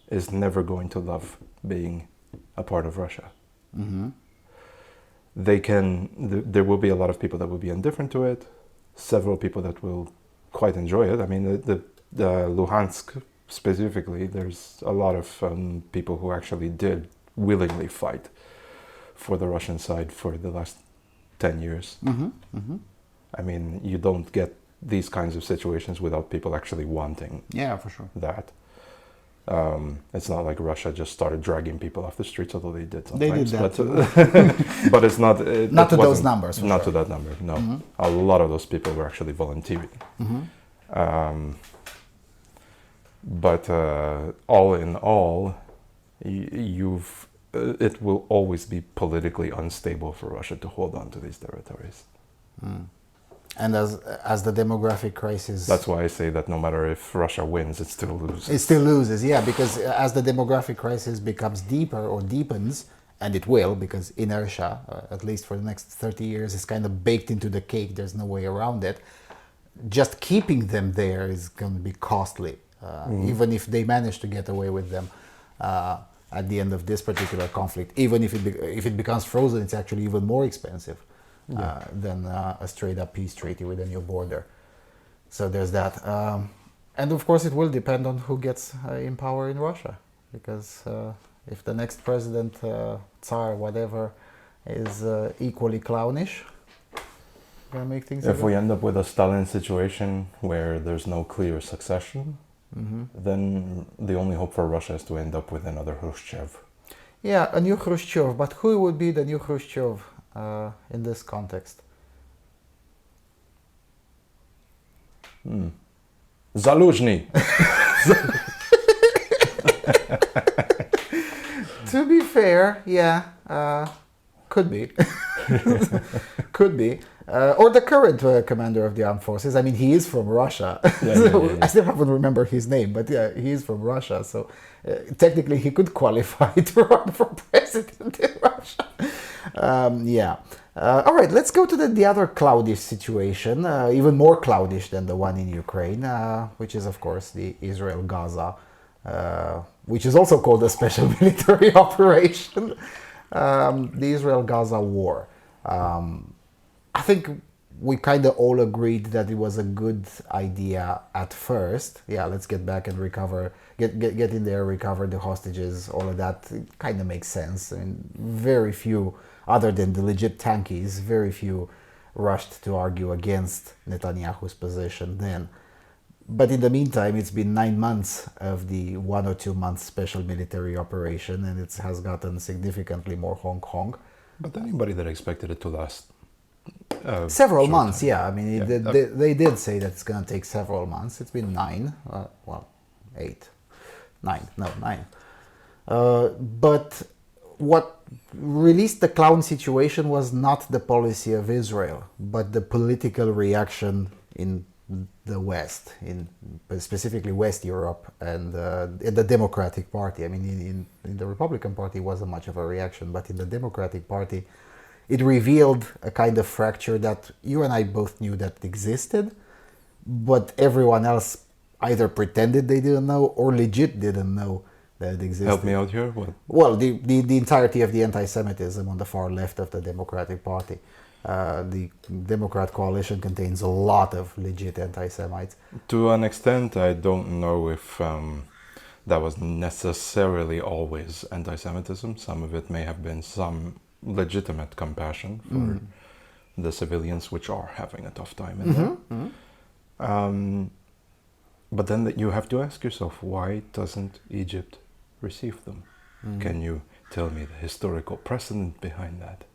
is never going to love being a part of Russia. There will be a lot of people that will be indifferent to it, several people that will quite enjoy it. I mean, the Luhansk specifically, there's a lot of people who actually did willingly fight for the Russian side for the last 10 years. I mean, you don't get these kinds of situations without people actually wanting for sure. that. It's not like Russia just started dragging people off the streets, although they did sometimes. They did that but, but it's not... not to those numbers, not to that number, no. A lot of those people were actually volunteering. But all in all, it will always be politically unstable for Russia to hold on to these territories. And as the demographic crisis... That's why I say that no matter if Russia wins, it still loses. It still loses, yeah, because as the demographic crisis becomes deeper or deepens, and it will, because inertia, at least for the next 30 years, is kind of baked into the cake, there's no way around it. Just keeping them there is going to be costly, even if they manage to get away with them at the end of this particular conflict. Even if it becomes frozen, it's actually even more expensive. Than a straight-up peace treaty with a new border. So there's that. And of course it will depend on who gets in power in Russia. Because if the next president, Tsar, whatever, is equally clownish, gonna make things... If we end up with a Stalin situation where there's no clear succession, then the only hope for Russia is to end up with another Khrushchev. Yeah, a new Khrushchev. But who would be the new Khrushchev? In this context? Zaluzhny. To be fair, could be. Could be. Or the current commander of the armed forces. I mean, he is from Russia. I still haven't remembered his name, but he is from Russia. So technically he could qualify to run for president in Russia. All right, let's go to the other cloudish situation, even more cloudish than the one in Ukraine, which is, of course, the Israel-Gaza, which is also called a special military operation, the Israel-Gaza war. I think we kind of all agreed that it was a good idea at first. Let's get back and recover, get in there, recover the hostages, all of that. It kind of makes sense. I mean, very few, other than the legit tankies, very few rushed to argue against Netanyahu's position then. But in the meantime, it's been 9 months of the 1 or 2 month special military operation, and it has gotten significantly more honk. But anybody that expected it to last several months, I mean, they did say that it's going to take several months. It's been 9, 8, 9, no, 9. But what released the clown situation was not the policy of Israel, but the political reaction in the West, in specifically West Europe, and in the Democratic Party. I mean, in the Republican Party wasn't much of a reaction, but in the Democratic Party, it revealed a kind of fracture that you and I both knew that existed, but everyone else either pretended they didn't know or legit didn't know that it existed. Help me out here. What? Well, the entirety of the anti-Semitism on the far left of the Democratic Party. The Democrat coalition contains a lot of legit anti-Semites. To an extent, I don't know if that was necessarily always anti-Semitism. Some of it may have been some legitimate compassion for the civilians, which are having a tough time in there. But then you have to ask yourself, why doesn't Egypt receive them? Can you tell me the historical precedent behind that?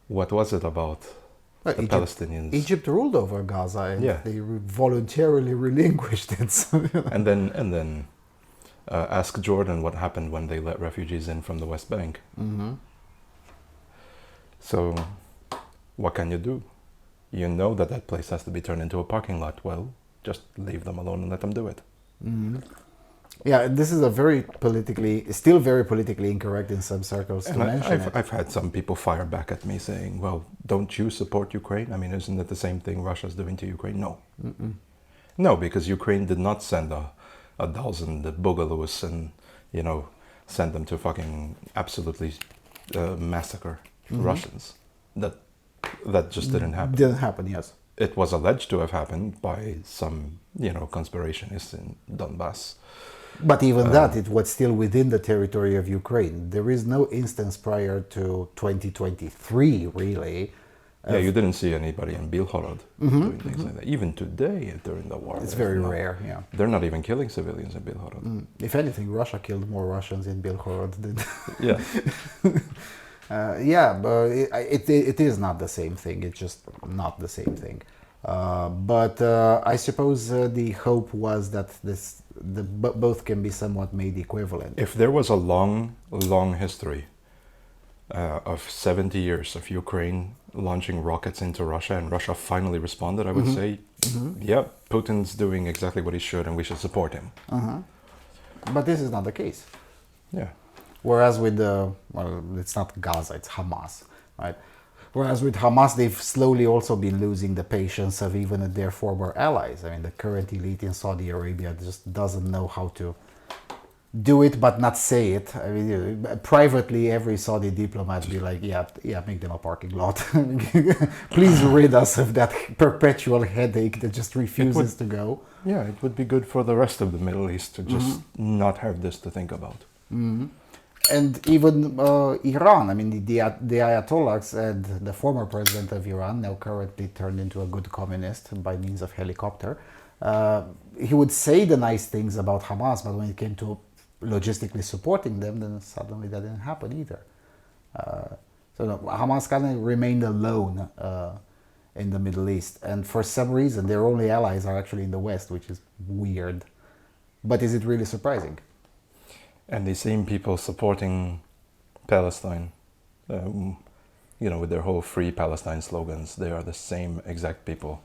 What was it about the Palestinians? Egypt ruled over Gaza, and they voluntarily relinquished it. So, and then ask Jordan what happened when they let refugees in from the West Bank. So what can you do? You know that place has to be turned into a parking lot. Well, just leave them alone and let them do it. Yeah, this is still very politically incorrect in some circles to mention it. I've had some people fire back at me saying, well, don't you support Ukraine? I mean, isn't it the same thing Russia's doing to Ukraine? No. No, because Ukraine did not send a dozen boogaloos and, send them to fucking absolutely massacre Russians. That just didn't happen. Didn't happen, yes. It was alleged to have happened by some, conspirationists in Donbass. But even that, it was still within the territory of Ukraine. There is no instance prior to 2023, really. Yeah, you didn't see anybody in Belgorod doing things like that. Even today, during the war. It's very rare, yeah. They're not even killing civilians in Belgorod. If anything, Russia killed more Russians in Belgorod than... Yeah. But it is not the same thing. It's just not the same thing. But I suppose the hope was that both can be somewhat made equivalent. If there was a long history of 70 years of Ukraine launching rockets into Russia and Russia finally responded, I would say, yeah, Putin's doing exactly what he should and we should support him. But this is not the case. Yeah. Whereas with it's not Gaza, it's Hamas, right? Whereas with Hamas, they've slowly also been losing the patience of even their former allies. I mean, the current elite in Saudi Arabia just doesn't know how to do it, but not say it. I mean, privately, every Saudi diplomat be like, yeah, make them a parking lot. Please rid us of that perpetual headache that just refuses to go. Yeah, it would be good for the rest of the Middle East to just not have this to think about. And even Iran, I mean, the Ayatollahs and the former president of Iran, now currently turned into a good communist by means of helicopter, he would say the nice things about Hamas, but when it came to logistically supporting them, then suddenly that didn't happen either. Hamas kind of remained alone in the Middle East. And for some reason, their only allies are actually in the West, which is weird. But is it really surprising? And the same people supporting Palestine, with their whole Free Palestine slogans, they are the same exact people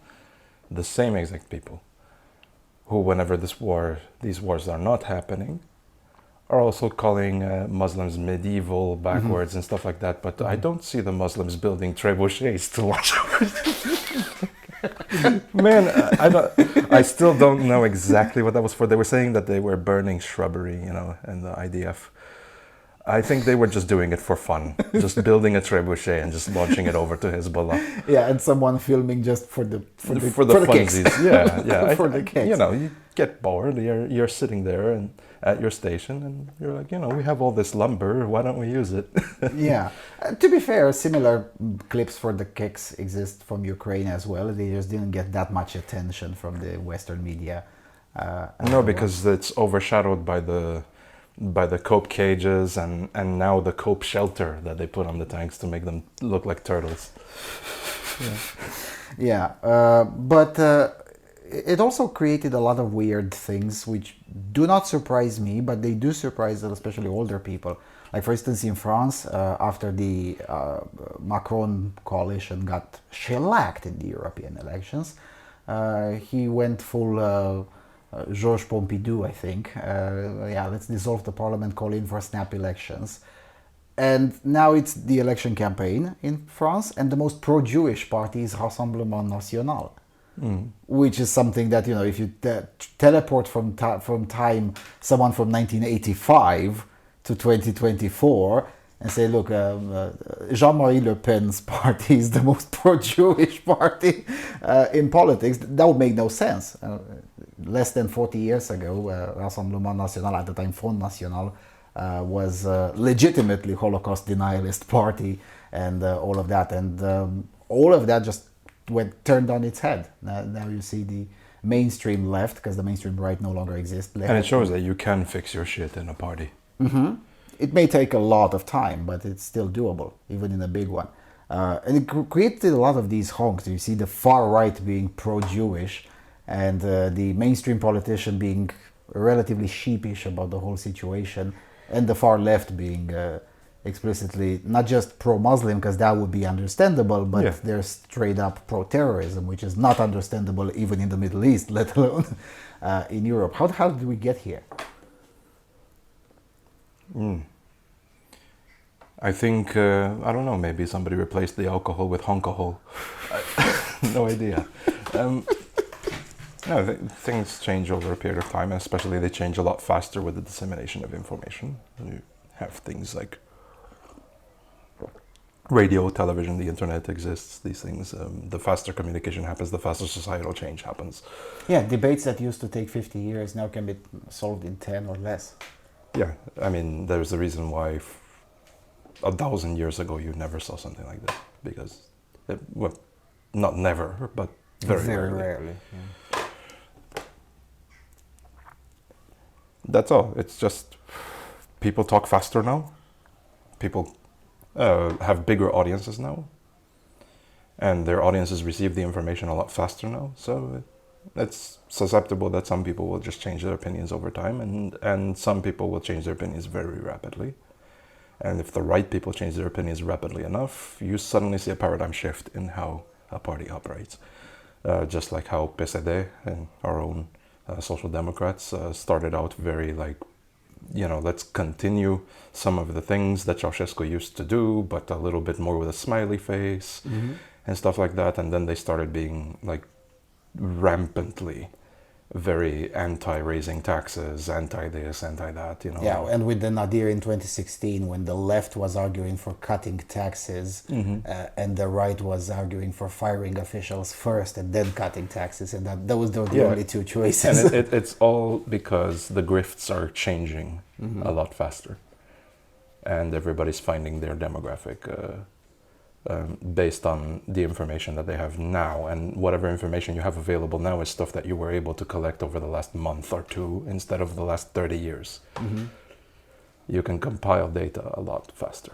who, whenever these wars are not happening, are also calling Muslims medieval, backwards, and stuff like that. But I don't see the Muslims building trebuchets to watch over. Man, I still don't know exactly what that was for. They were saying that they were burning shrubbery, and the IDF. I think they were just doing it for fun, just building a trebuchet and just launching it over to Hezbollah. Yeah, and someone filming just for the funsies. Kicks. Yeah. For the kicks. You get bored. You're sitting there and at your station, and you're like, we have all this lumber. Why don't we use it? Yeah. To be fair, similar clips for the kicks exist from Ukraine as well. They just didn't get that much attention from the Western media. No, because it's overshadowed by the cope cages and now the cope shelter that they put on the tanks to make them look like turtles. But it also created a lot of weird things which do not surprise me, but they do surprise especially older people. Like, for instance, in France, after the Macron coalition got shellacked in the European elections, he went full Georges Pompidou, I think. Yeah, let's dissolve the parliament, call in for snap elections. And now it's the election campaign in France, and the most pro-Jewish party is Rassemblement National, which is something that, you know, if you teleport from time someone from 1985 to 2024 and say, look, Jean-Marie Le Pen's party is the most pro-Jewish party in politics, that would make no sense. Less than 40 years ago, Rassemblement National, at the time Front National, was legitimately Holocaust denialist party, and all of that, and all of that just turned on its head. Now you see the mainstream left, because the mainstream right no longer exists. And it shows that you can fix your shit in a party. Mm-hmm. It may take a lot of time, but it's still doable, even in a big one. And it created a lot of these honks. You see the far right being pro-Jewish, and the mainstream politician being relatively sheepish about the whole situation, and the far left being explicitly not just pro-Muslim, because that would be understandable, but they're straight up pro-terrorism, which is not understandable even in the Middle East, let alone in Europe. How did we get here? I think, I don't know, maybe somebody replaced the alcohol with honkohol. No idea. No, things change over a period of time, and especially they change a lot faster with the dissemination of information. You have things like radio, television, the internet exists, these things. The faster communication happens, the faster societal change happens. Yeah, debates that used to take 50 years now can be solved in 10 or less. Yeah, I mean, there's a reason why 1,000 years ago you never saw something like this, because, well, not never, but very rarely. Yeah. That's all. It's just people talk faster now. People have bigger audiences now, and their audiences receive the information a lot faster now. So it's susceptible that some people will just change their opinions over time, and some people will change their opinions very rapidly. And if the right people change their opinions rapidly enough, you suddenly see a paradigm shift in how a party operates. Just like how PSD and our own Social Democrats started out very like, you know, let's continue some of the things that Ceausescu used to do, but a little bit more with a smiley face and stuff like that. And then they started being like rampantly very anti-raising taxes, anti-this, anti-that, you know. Yeah, and with the Nadir in 2016, when the left was arguing for cutting taxes, and the right was arguing for firing officials first and then cutting taxes, and those were the only two choices. And it's all because the grifts are changing a lot faster, and everybody's finding their demographic based on the information that they have now, and whatever information you have available now is stuff that you were able to collect over the last month or two instead of the last 30 years. You can compile data a lot faster.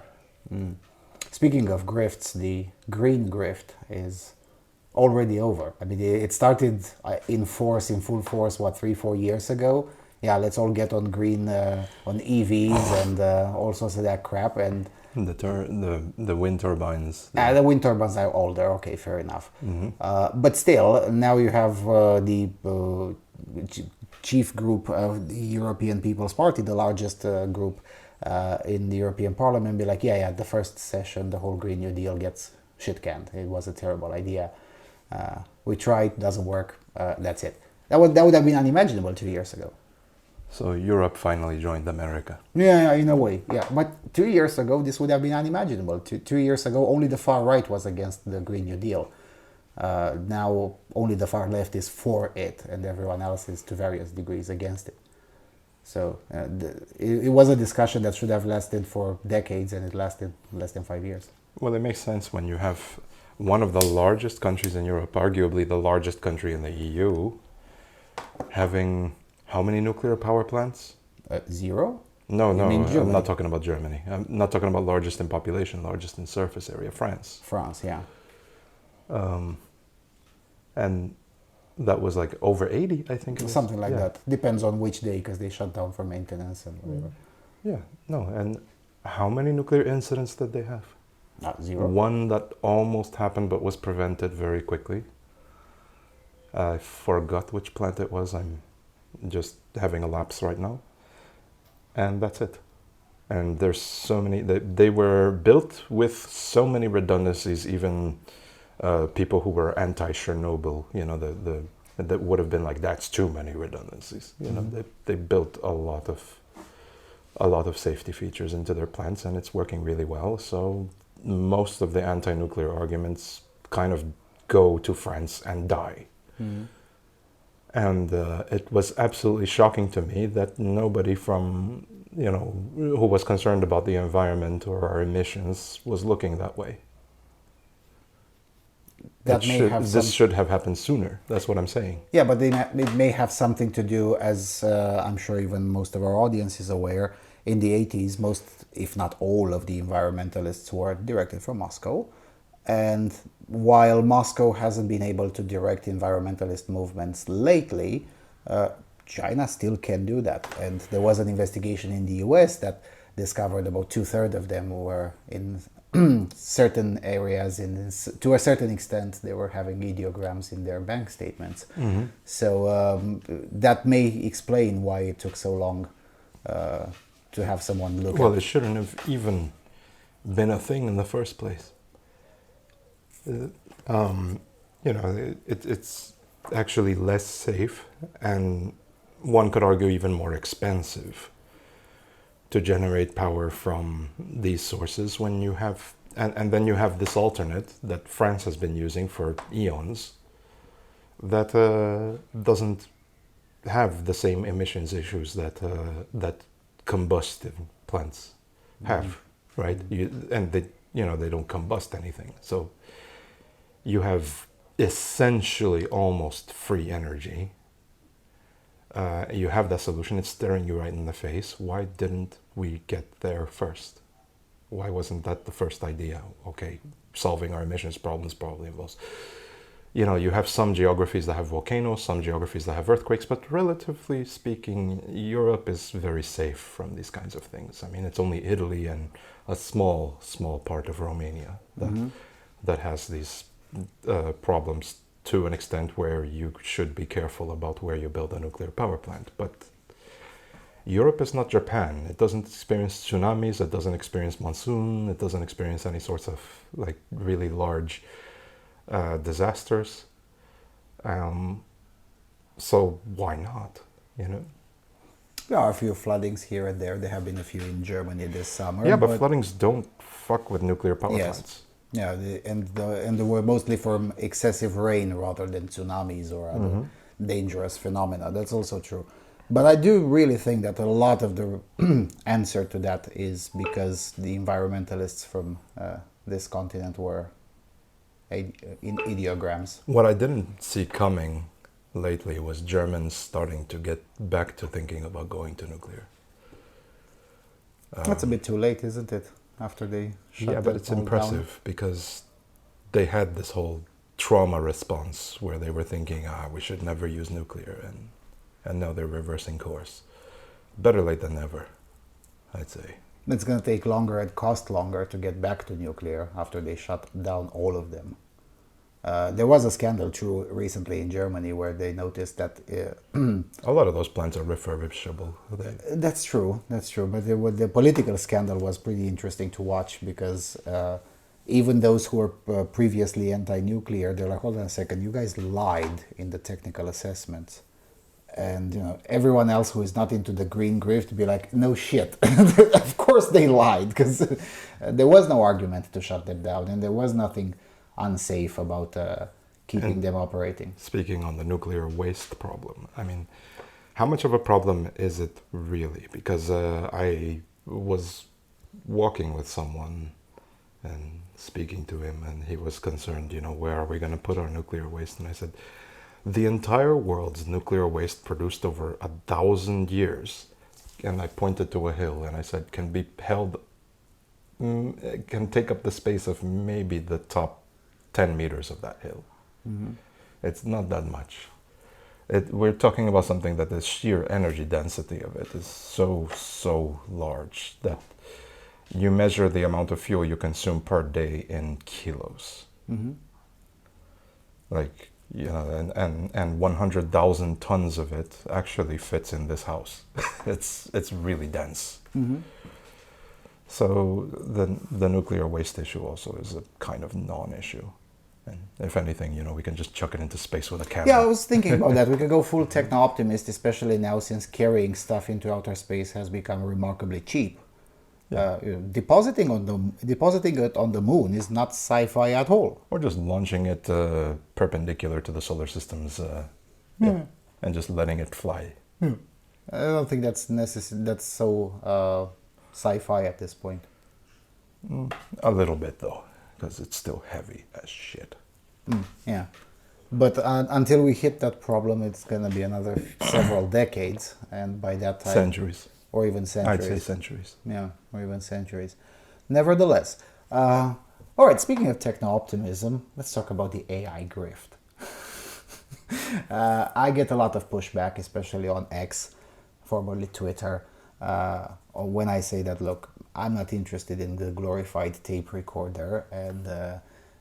Speaking of grifts, the green grift is already over. I mean, it started in full force, 3-4 years ago. Yeah, let's all get on green, on EVs and all sorts of that crap, and the wind turbines. The wind turbines are older. Okay, fair enough. But still, now you have the chief group of the European People's Party, the largest group in the European Parliament, be like, yeah, the first session, the whole Green New Deal gets shit canned. It was a terrible idea. We tried, doesn't work. That's it. That would have been unimaginable 2 years ago. So Europe finally joined America. Yeah, in a way, yeah. But 2 years ago, this would have been unimaginable. 2 years ago, only the far right was against the Green New Deal. Now, only the far left is for it, and everyone else is to various degrees against it. So it was a discussion that should have lasted for decades, and it lasted less than 5 years. Well, it makes sense when you have one of the largest countries in Europe, arguably the largest country in the EU, having how many nuclear power plants? 0? No, I'm not talking about Germany. I'm not talking about largest in population, largest in surface area, France. France, yeah. And that was like over 80, I think it was. Something like that. Depends on which day, because they shut down for maintenance and whatever. Yeah, no, and How many nuclear incidents did they have? Not zero. One that almost happened but was prevented very quickly. I forgot which plant it was. I'm just having a lapse right now. And that's it. And there's so many, they were built with so many redundancies, even people who were anti-Chernobyl, you know, that would have been like, that's too many redundancies. You know, they built a lot of safety features into their plants, and it's working really well. So most of the anti-nuclear arguments kind of go to France and die. And it was absolutely shocking to me that nobody from, you know, who was concerned about the environment or our emissions was looking that way. This should have happened sooner. That's what I'm saying. Yeah, but it may have something to do, as I'm sure even most of our audience is aware, in the 80s, most, if not all, of the environmentalists were directed from Moscow. And while Moscow hasn't been able to direct environmentalist movements lately, China still can do that. And there was an investigation in the US that discovered about 2/3 of them were in certain areas, to a certain extent, they were having ideograms in their bank statements. So that may explain why it took so long to have someone look Well, it shouldn't have even been a thing in the first place. You know, it's actually less safe, and one could argue even more expensive to generate power from these sources when you have, and then you have this alternate that France has been using for eons that doesn't have the same emissions issues that combustive plants have, right? And they don't combust anything, so you have essentially almost free energy. You have that solution, it's staring you right in the face. Why didn't we get there first? Why wasn't that the first idea? Okay, solving our emissions problems probably involves, you know, you have some geographies that have volcanoes, some geographies that have earthquakes, but relatively speaking, Europe is very safe from these kinds of things. I mean, it's only Italy and a small part of Romania that has these problems, to an extent where you should be careful about where you build a nuclear power plant. But Europe is not Japan. It doesn't experience tsunamis, it doesn't experience monsoon, it doesn't experience any sorts of like really large disasters. So why not, you know? There are a few floodings here and there. There have been a few in Germany this summer. Yeah, but floodings don't fuck with nuclear power plants. Yeah, and they were mostly from excessive rain rather than tsunamis or other dangerous phenomena. That's also true. But I do really think that a lot of the answer to that is because the environmentalists from this continent were in ideograms. What I didn't see coming lately was Germans starting to get back to thinking about going to nuclear. That's a bit too late, isn't it? After they shut Yeah, but it's impressive because they had this whole trauma response where they were thinking, we should never use nuclear, and now they're reversing course. Better late than never, I'd say. It's going to take longer and cost longer to get back to nuclear after they shut down all of them. There was a scandal true recently in Germany where they noticed that a lot of those plants are refurbishable. That's true. But the political scandal was pretty interesting to watch because even those who were previously anti-nuclear, they're like, hold on a second, you guys lied in the technical assessments. And you know, everyone else who is not into the green grift be like, no shit. Of course they lied, because there was no argument to shut them down, and there was nothing unsafe about keeping them operating. Speaking on the nuclear waste problem, I mean, how much of a problem is it really? Because I was walking with someone and speaking to him, and he was concerned, you know, where are we going to put our nuclear waste? And I said, the entire world's nuclear waste produced over 1,000 years, and I pointed to a hill and I said, can be held, can take up the space of maybe the top 10 meters of that hill. It's not that much. We're talking about something that the sheer energy density of it is so large that you measure the amount of fuel you consume per day in kilos. Mm-hmm. Like, you know, and 100,000 tons of it actually fits in this house. It's really dense. Mm-hmm. So the nuclear waste issue also is a kind of non-issue. And if anything, you know, we can just chuck it into space with a camera. Yeah, I was thinking about that. We could go full techno-optimist, especially now since carrying stuff into outer space has become remarkably cheap. Yeah. Depositing it on the moon is not sci-fi at all. Or just launching it perpendicular to the solar system's, yeah, and just letting it fly. I don't think that's necessary. That's so sci-fi at this point. A little bit though, because it's still heavy as shit. Yeah, but until we hit that problem, it's gonna be another several decades, and by that time, Centuries. or even centuries. I'd say centuries. Yeah, or even centuries. Nevertheless, all right. Speaking of techno-optimism, let's talk about the AI grift. I get a lot of pushback, especially on X, formerly Twitter, when I say that, look, I'm not interested in the glorified tape recorder, and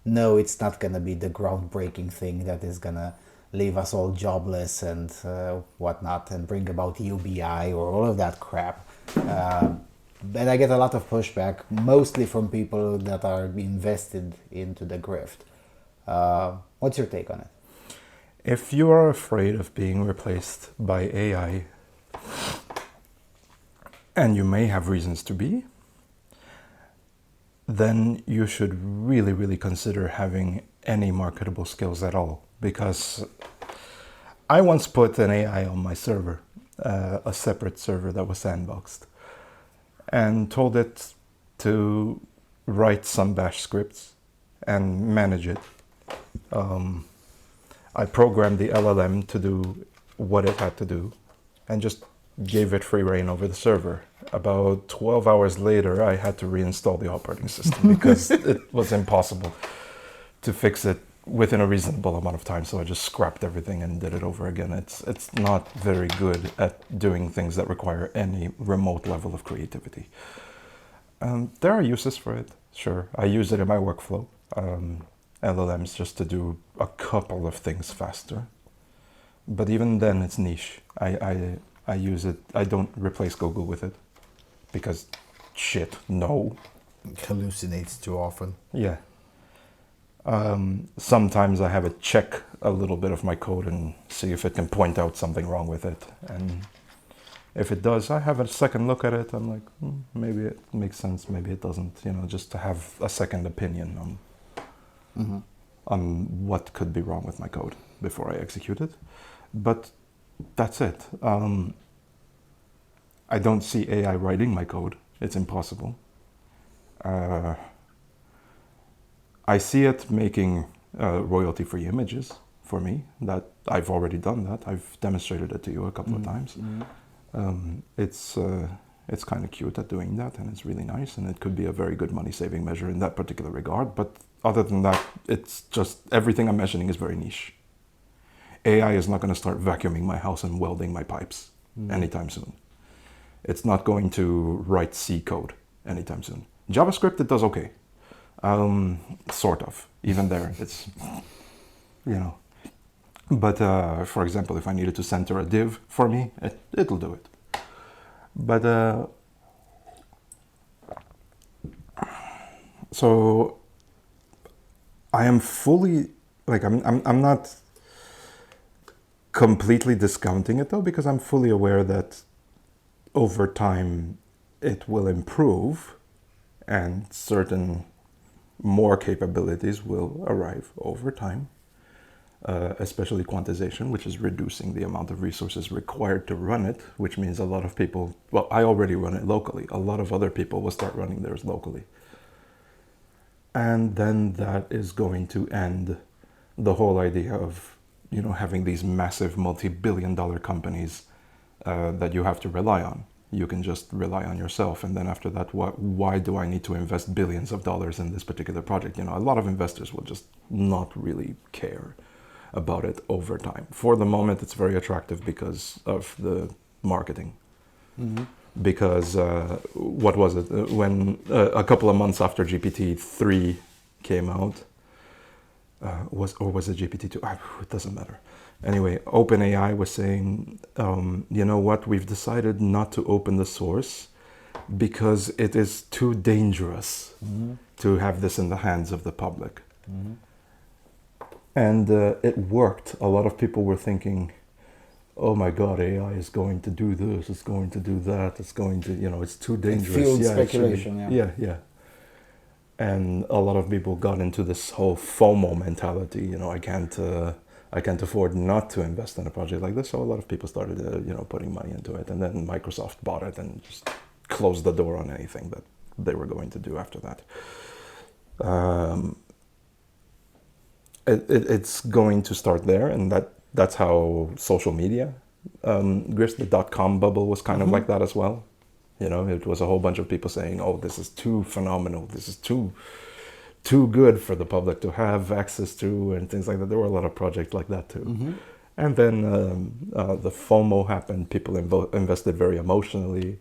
no, it's not going to be the groundbreaking thing that is going to leave us all jobless and whatnot, and bring about UBI or all of that crap. But I get a lot of pushback, mostly from people that are invested into the grift. What's your take on it? If you are afraid of being replaced by AI, and you may have reasons to be, then you should really, really consider having any marketable skills at all. Because I once put an AI on my server, a separate server that was sandboxed, and told it to write some bash scripts and manage it. I programmed the LLM to do what it had to do and just gave it free reign over the server. About 12 hours later, I had to reinstall the operating system because it was impossible to fix it within a reasonable amount of time. So I just scrapped everything and did it over again. It's not very good at doing things that require any remote level of creativity. There are uses for it, sure. I use it in my workflow. LLMs just to do a couple of things faster. But even then, it's niche. I use it. I don't replace Google with it because shit, no. It hallucinates too often. Yeah. Sometimes I have it check a little bit of my code and see if it can point out something wrong with it. And if it does, I have a second look at it. I'm like, maybe it makes sense, maybe it doesn't. You know, just to have a second opinion on what could be wrong with my code before I execute it. But that's it. I don't see AI writing my code. It's impossible. I see it making royalty-free images for me. That I've already done that. I've demonstrated it to you a couple of times. It's kind of cute at doing that, and it's really nice, and it could be a very good money-saving measure in that particular regard. But other than that, it's just everything I'm mentioning is very niche. AI is not going to start vacuuming my house and welding my pipes anytime soon. It's not going to write C code anytime soon. JavaScript, it does okay. Sort of. Even there, it's, you know. But for example, if I needed to center a div for me, it'll do it. But so I am fully, like, I'm not completely discounting it though, because I'm fully aware that over time it will improve and certain more capabilities will arrive over time, especially quantization, which is reducing the amount of resources required to run it, which means a lot of people, well, I already run it locally. A lot of other people will start running theirs locally. And then that is going to end the whole idea of, you know, having these massive multi-billion-dollar companies that you have to rely on. You can just rely on yourself, and then after that, why do I need to invest billions of dollars in this particular project? You know, a lot of investors will just not really care about it over time. For the moment, it's very attractive because of the marketing. because what was it? When a couple of months after GPT-3 came out, was it GPT-2? It doesn't matter. Anyway, OpenAI was saying, you know what? We've decided not to open the source because it is too dangerous to have this in the hands of the public. And it worked. A lot of people were thinking, oh my God, AI is going to do this, it's going to do that, it's going to, it's too dangerous. It fueled speculation, yeah. And a lot of people got into this whole FOMO mentality. I can't afford not to invest in a project like this. So a lot of people started, putting money into it. And then Microsoft bought it and just closed the door on anything that they were going to do after that. It's going to start there, and that's how social media, grift, the .com bubble was kind of like that as well. It was a whole bunch of people saying, oh, this is too phenomenal, this is too good for the public to have access to, and things like that. There were a lot of projects like that too. And then the FOMO happened, people invested very emotionally,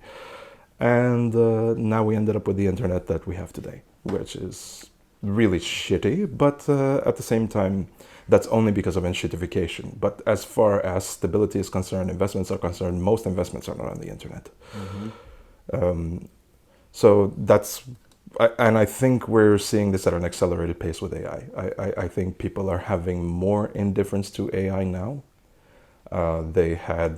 and now we ended up with the internet that we have today, which is really shitty, but at the same time, that's only because of enshittification. But as far as stability is concerned, investments are concerned, most investments are not on the internet. So that's, and I think we're seeing this at an accelerated pace with AI. I think people are having more indifference to AI now. They had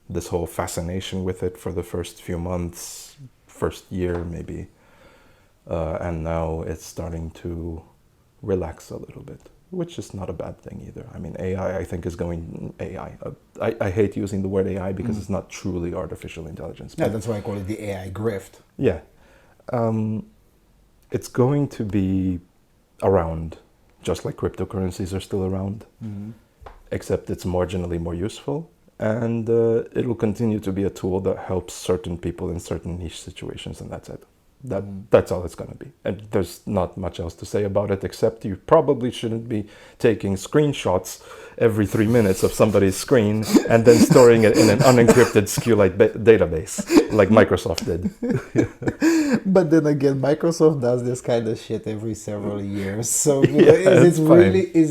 this whole fascination with it for the first few months, first year maybe. And now it's starting to relax a little bit, which is not a bad thing either. I mean, AI, I think, is going... I hate using the word AI because it's not truly artificial intelligence. Yeah, that's why I call it the AI grift. Yeah. It's going to be around, just like cryptocurrencies are still around, except it's marginally more useful. And it'll continue to be a tool that helps certain people in certain niche situations, and that's it. That's all it's going to be. And there's not much else to say about it, except you probably shouldn't be taking screenshots every 3 minutes of somebody's screen and then storing it in an unencrypted SQLite database like Microsoft did. But then again, Microsoft does this kind of shit every several years. So is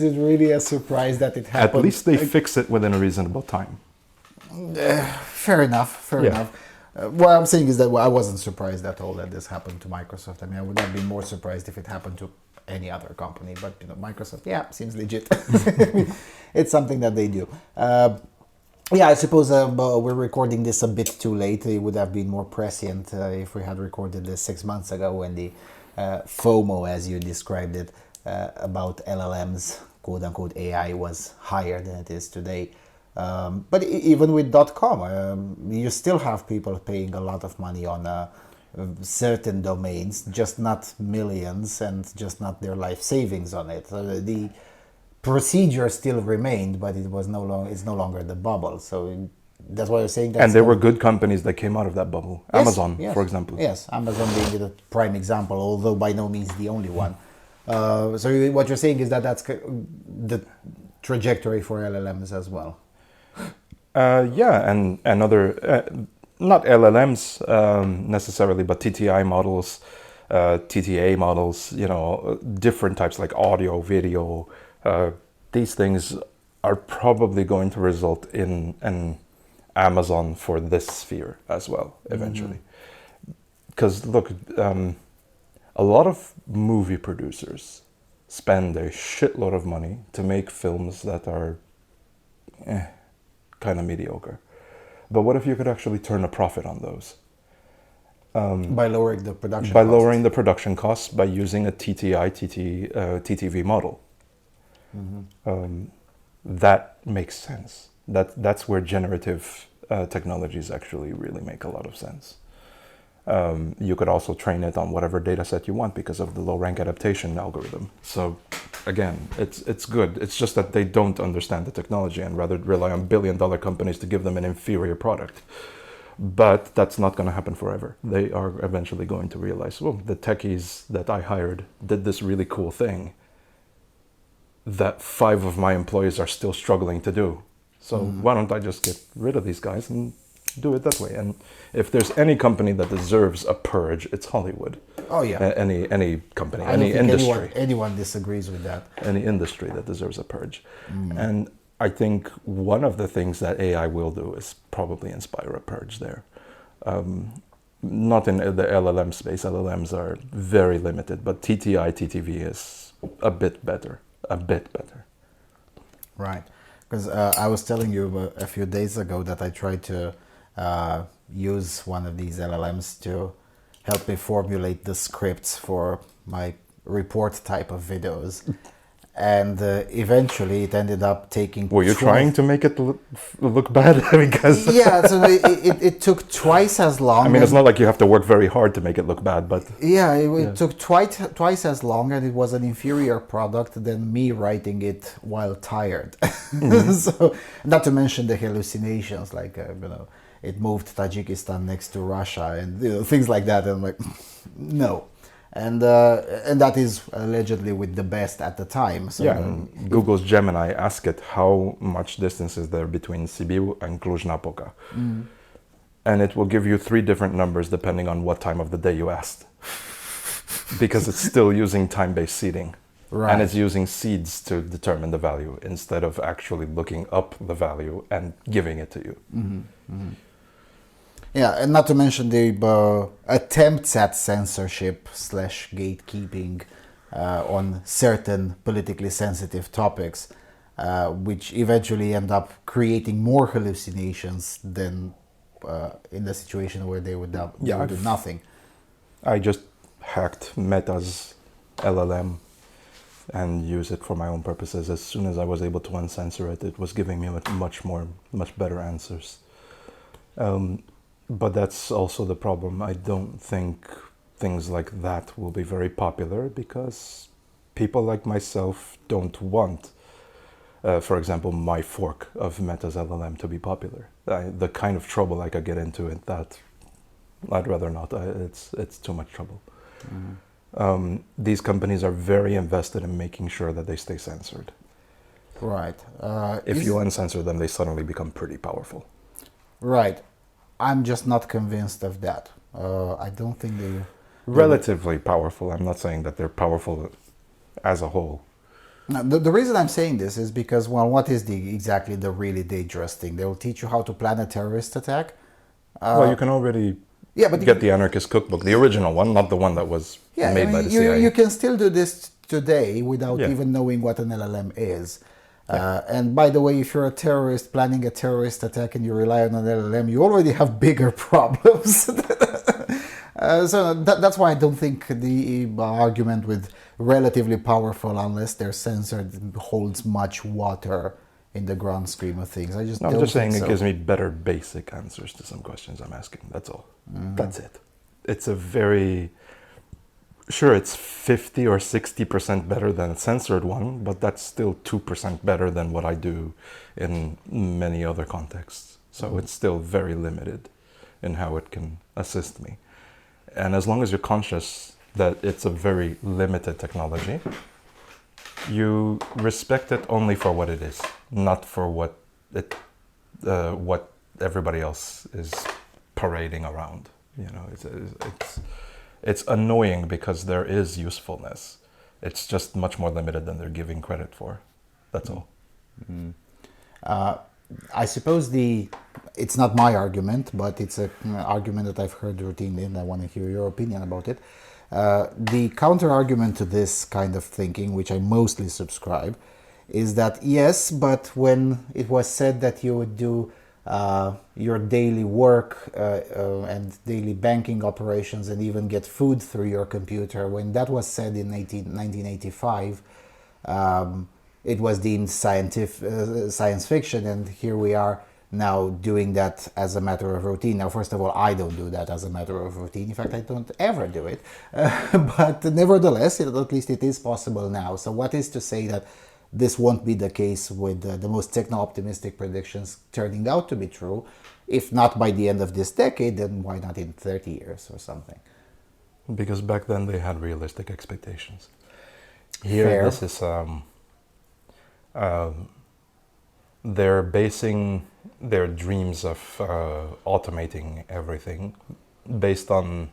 it really a surprise that it happened? At least they fix it within a reasonable time. Fair enough. What I'm saying is that I wasn't surprised at all that this happened to Microsoft. I mean, I would have been more surprised if it happened to any other company. But Microsoft, seems legit. It's something that they do. I suppose we're recording this a bit too late. It would have been more prescient if we had recorded this 6 months ago when the FOMO, as you described it, about LLMs, quote unquote AI, was higher than it is today. But even with .com, you still have people paying a lot of money on certain domains, just not millions, and just not their life savings on it. The procedure still remained, but it's no longer the bubble. So that's why you're saying. And there were good companies that came out of that bubble. Yes, Amazon, for example. Yes, Amazon being the prime example, although by no means the only one. So what you're saying is that that's the trajectory for LLMs as well. And other, not LLMs necessarily, but TTI models, TTA models, different types like audio, video. These things are probably going to result in an Amazon for this sphere as well, eventually. Because look, a lot of movie producers spend a shitload of money to make films that are kind of mediocre. But what if you could actually turn a profit on those? By lowering the production costs. By lowering the production costs, by using a TTV model. That makes sense. That's where generative technologies actually really make a lot of sense. You could also train it on whatever data set you want because of the low rank adaptation algorithm. So again, it's good. It's just that they don't understand the technology and rather rely on billion-dollar companies to give them an inferior product. But that's not going to happen forever. They are eventually going to realize, well, the techies that I hired did this really cool thing that 5 of my employees are still struggling to do. So why don't I just get rid of these guys and do it that way. And if there's any company that deserves a purge, it's Hollywood. Oh yeah. Any company, I don't any think industry. anyone disagrees with that. Any industry that deserves a purge. And I think one of the things that AI will do is probably inspire a purge there. Not in the LLM space. LLMs are very limited, but TTI, TTV is a bit better. A bit better. Right. Because I was telling you a few days ago that I tried to use one of these LLMs to help me formulate the scripts for my report type of videos. And eventually it ended up taking... Were you trying to make it look bad? Because yeah, so it took twice as long. I mean, it's not like you have to work very hard to make it look bad, but... Yeah, it took twice as long, and it was an inferior product than me writing it while tired. So, not to mention the hallucinations, like, it moved Tajikistan next to Russia and things like that. And I'm like, no. And that is allegedly with the best at the time. So yeah, and Google's Gemini asked it how much distance is there between Sibiu and Cluj-Napoca. And it will give you 3 different numbers depending on what time of the day you asked. Because it's still using time-based seeding. Right. And it's using seeds to determine the value instead of actually looking up the value and giving it to you. Yeah, and not to mention the attempts at censorship / gatekeeping on certain politically sensitive topics, which eventually end up creating more hallucinations than in the situation where they would do nothing. I just hacked Meta's LLM and use it for my own purposes. As soon as I was able to uncensor it, it was giving me much better answers. But that's also the problem. I don't think things like that will be very popular because people like myself don't want, for example, my fork of Meta's LLM to be popular. The kind of trouble I could get into it, that I'd rather not. It's too much trouble. These companies are very invested in making sure that they stay censored. Right. If you uncensor them, they suddenly become pretty powerful. Right. I'm just not convinced of that. I don't think they're... Relatively powerful. I'm not saying that they're powerful as a whole. Now, the reason I'm saying this is because, well, what is exactly the really dangerous thing? They will teach you how to plan a terrorist attack. Well, you can already get the Anarchist Cookbook, the original one, not the one that was made by the CIA. You can still do this today without even knowing what an LLM is. And by the way, if you're a terrorist planning a terrorist attack and you rely on an LLM, you already have bigger problems. So that's why I don't think the argument with relatively powerful, unless they're censored, holds much water in the grand scheme of things. I'm just saying it gives me better basic answers to some questions I'm asking. That's all. That's it. It's a very... Sure, it's 50 or 60% better than a censored one, but that's still 2% better than what I do in many other contexts. So it's still very limited in how it can assist me. And as long as you're conscious that it's a very limited technology, you respect it only for what it is, not for what everybody else is parading around. You know, it's annoying because there is usefulness. It's just much more limited than they're giving credit for. That's all. I suppose it's not my argument, but it's an argument that I've heard routinely, and I want to hear your opinion about it. The counter-argument to this kind of thinking, which I mostly subscribe, is that yes, but when it was said that you would do your daily work and daily banking operations and even get food through your computer, when that was said in 1985, it was deemed science fiction, and here we are now doing that as a matter of routine. Now, first of all, I don't do that as a matter of routine. In fact, I don't ever do it. But nevertheless, at least it is possible now. So what is to say that this won't be the case with the most techno-optimistic predictions turning out to be true? If not by the end of this decade, then why not in 30 years or something? Because back then they had realistic expectations. Here, Fair. this is they're basing their dreams of automating everything based on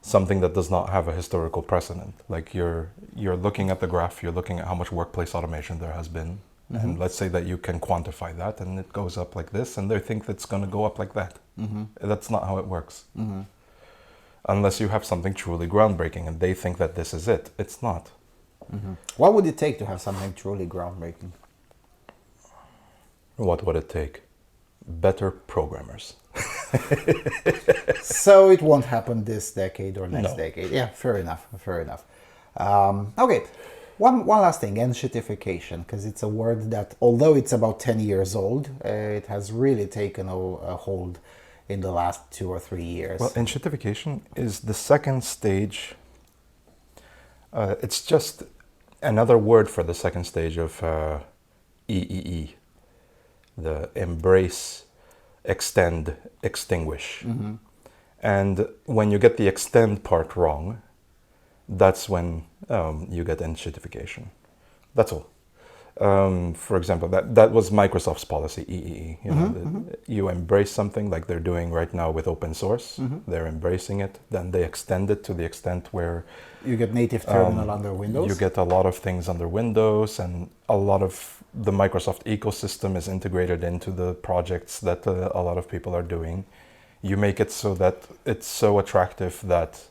something that does not have a historical precedent. Like you're looking at the graph, you're looking at how much workplace automation there has been, and let's say that you can quantify that, and it goes up like this, and they think that's going to go up like that. That's not how it works. Unless you have something truly groundbreaking, and they think that this is it. It's not. What would it take to have something truly groundbreaking? What would it take? Better programmers. So it won't happen this decade or next No. decade. Yeah, fair enough. Fair enough. Okay, one last thing, enshittification, because it's a word that, although it's about 10 years old, it has really taken a hold in the last 2 or 3 years. Well, enshittification is the second stage. It's just another word for the second stage of EEE, the embrace, extend, extinguish. And when you get the extend part wrong, that's when you get enshittification. That's all. For example, that was Microsoft's policy, EEE. You embrace something like they're doing right now with open source. They're embracing it. Then they extend it to the extent where you get native terminal under Windows. you get a lot of things under Windows, and a lot of the Microsoft ecosystem is integrated into the projects that a lot of people are doing. You make it so that it's so attractive that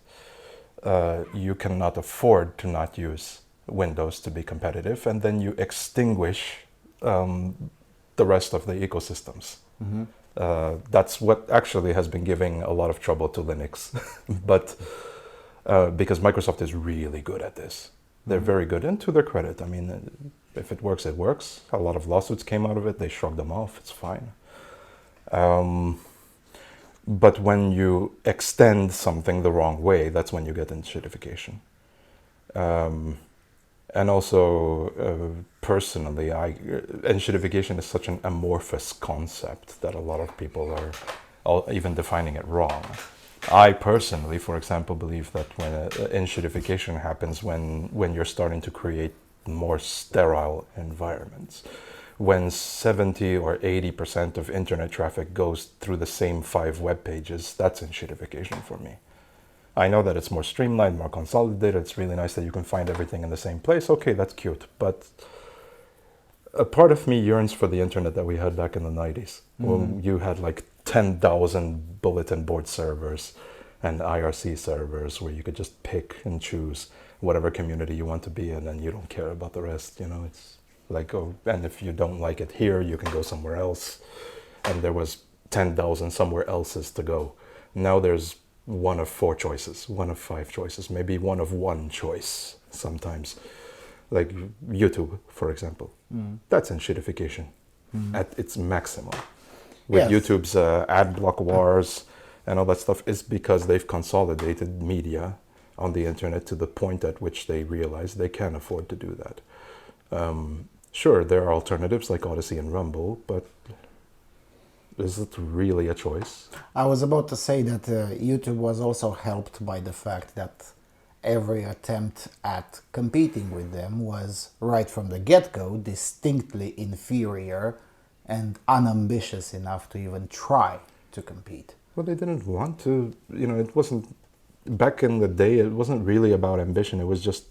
you cannot afford to not use Windows to be competitive, and then you extinguish the rest of the ecosystems. That's what actually has been giving a lot of trouble to Linux, but because Microsoft is really good at this. They're very good, and to their credit, I mean, if it works, it works. A lot of lawsuits came out of it. They shrugged them off. It's fine. But when you extend something the wrong way, that's when you get enshittification. And also, personally, enshittification is such an amorphous concept that a lot of people are even defining it wrong. I personally, for example, believe that when enshittification happens when you're starting to create more sterile environments. When 70 or 80% of internet traffic goes through the same 5 web pages, that's enshittification for me. I know that it's more streamlined, more consolidated. It's really nice that you can find everything in the same place. Okay, that's cute. But a part of me yearns for the internet that we had back in the 90s. When you had like 10,000 bulletin board servers and IRC servers where you could just pick and choose whatever community you want to be in, and you don't care about the rest. It's like, oh, and if you don't like it here, you can go somewhere else. And there was 10,000 somewhere else's to go. Now there's one of 4 choices, one of 5 choices, maybe one of 1 choice sometimes. Like YouTube, for example. That's enshittification at its maximum. With YouTube's ad block wars and all that stuff, is because they've consolidated media on the internet to the point at which they realize they can't afford to do that. Sure, there are alternatives like Odyssey and Rumble, but is it really a choice? I was about to say that YouTube was also helped by the fact that every attempt at competing with them was, right from the get-go, distinctly inferior and unambitious enough to even try to compete. Well, they didn't want to. It wasn't, back in the day, it wasn't really about ambition. It was just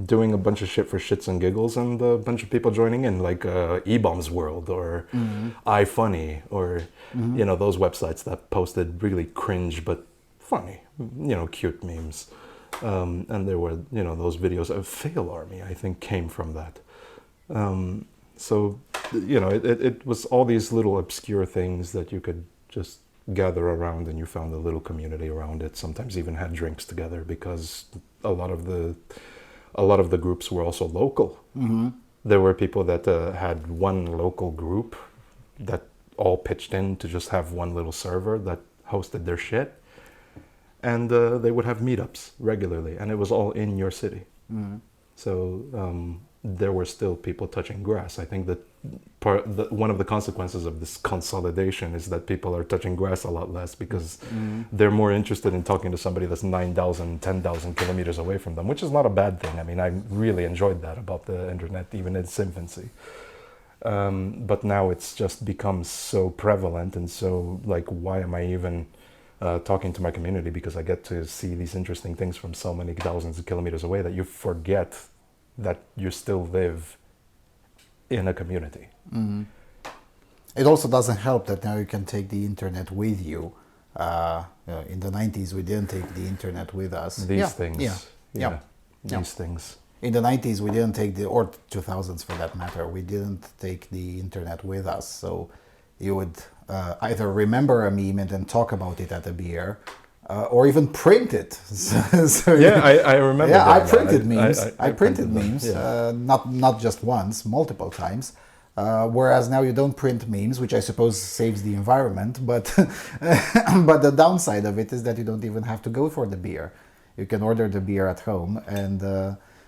doing a bunch of shit for shits and giggles, and a bunch of people joining in, like E-Bombs World or iFunny or those websites that posted really cringe but funny, cute memes. And there were those videos of Fail Army, I think, came from that. So it was all these little obscure things that you could just gather around, and you found a little community around it. Sometimes even had drinks together, because a lot of the groups were also local. There were people that had one local group that all pitched in to just have one little server that hosted their shit, and they would have meetups regularly, and it was all in your city. So there were still people touching grass. I think that one of the consequences of this consolidation is that people are touching grass a lot less, because they're more interested in talking to somebody that's 9,000, 10,000 kilometers away from them, which is not a bad thing. I mean, I really enjoyed that about the internet, even in its infancy. But now it's just become so prevalent, and so like, why am I even talking to my community? Because I get to see these interesting things from so many thousands of kilometers away that you forget that you still live in a community. It also doesn't help that now you can take the internet with you. In the 90s, we didn't take the internet with us. These things. Yeah. These things. In the 90s, we didn't take or 2000s for that matter, we didn't take the internet with us. So you would either remember a meme and then talk about it at a beer, or even print it. So, Yeah, I remember. Yeah, I that. printed memes. I printed them, memes, yeah. not just once, multiple times. Whereas now you don't print memes, which I suppose saves the environment, but but the downside of it is that you don't even have to go for the beer. You can order the beer at home, and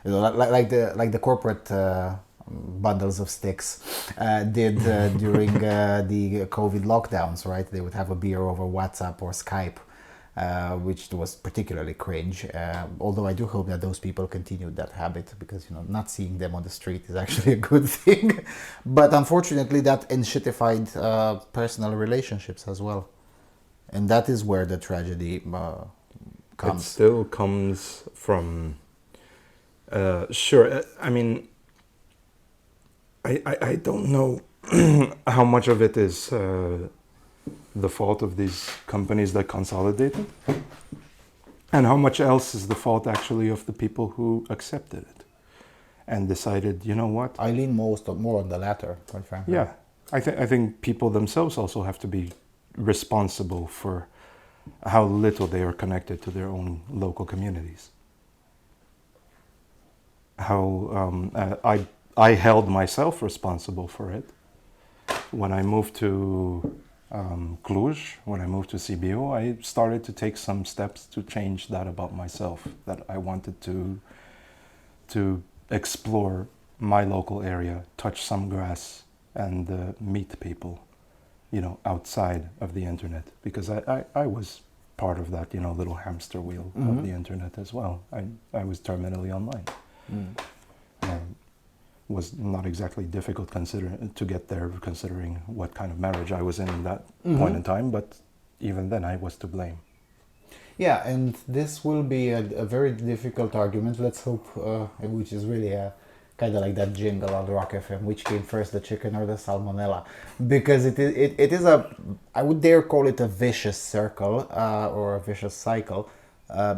like the corporate bundles of sticks did during the COVID lockdowns, right? They would have a beer over WhatsApp or Skype. Which was particularly cringe. Although I do hope that those people continued that habit, because not seeing them on the street is actually a good thing. But unfortunately, that enshittified personal relationships as well, and that is where the tragedy comes. It still comes from. Sure, I mean, I don't know how much of it is. The fault of these companies that consolidated, and how much else is the fault actually of the people who accepted it and decided, you know what? I lean more on the latter, quite frankly. Yeah, I think people themselves also have to be responsible for how little they are connected to their own local communities. How I held myself responsible for it when I moved to Cluj, when I moved to CBO. I started to take some steps to change that about myself, that I wanted to explore my local area, touch some grass, and meet people, outside of the internet, because I was part of that, little hamster wheel of the internet as well. I was terminally online. Was not exactly difficult to get there, considering what kind of marriage I was in that point in time, but even then I was to blame. Yeah, and this will be a very difficult argument, let's hope, which is really kind of like that jingle on Rock FM, which came first, the chicken or the salmonella? Because it is I would dare call it a vicious circle, or a vicious cycle,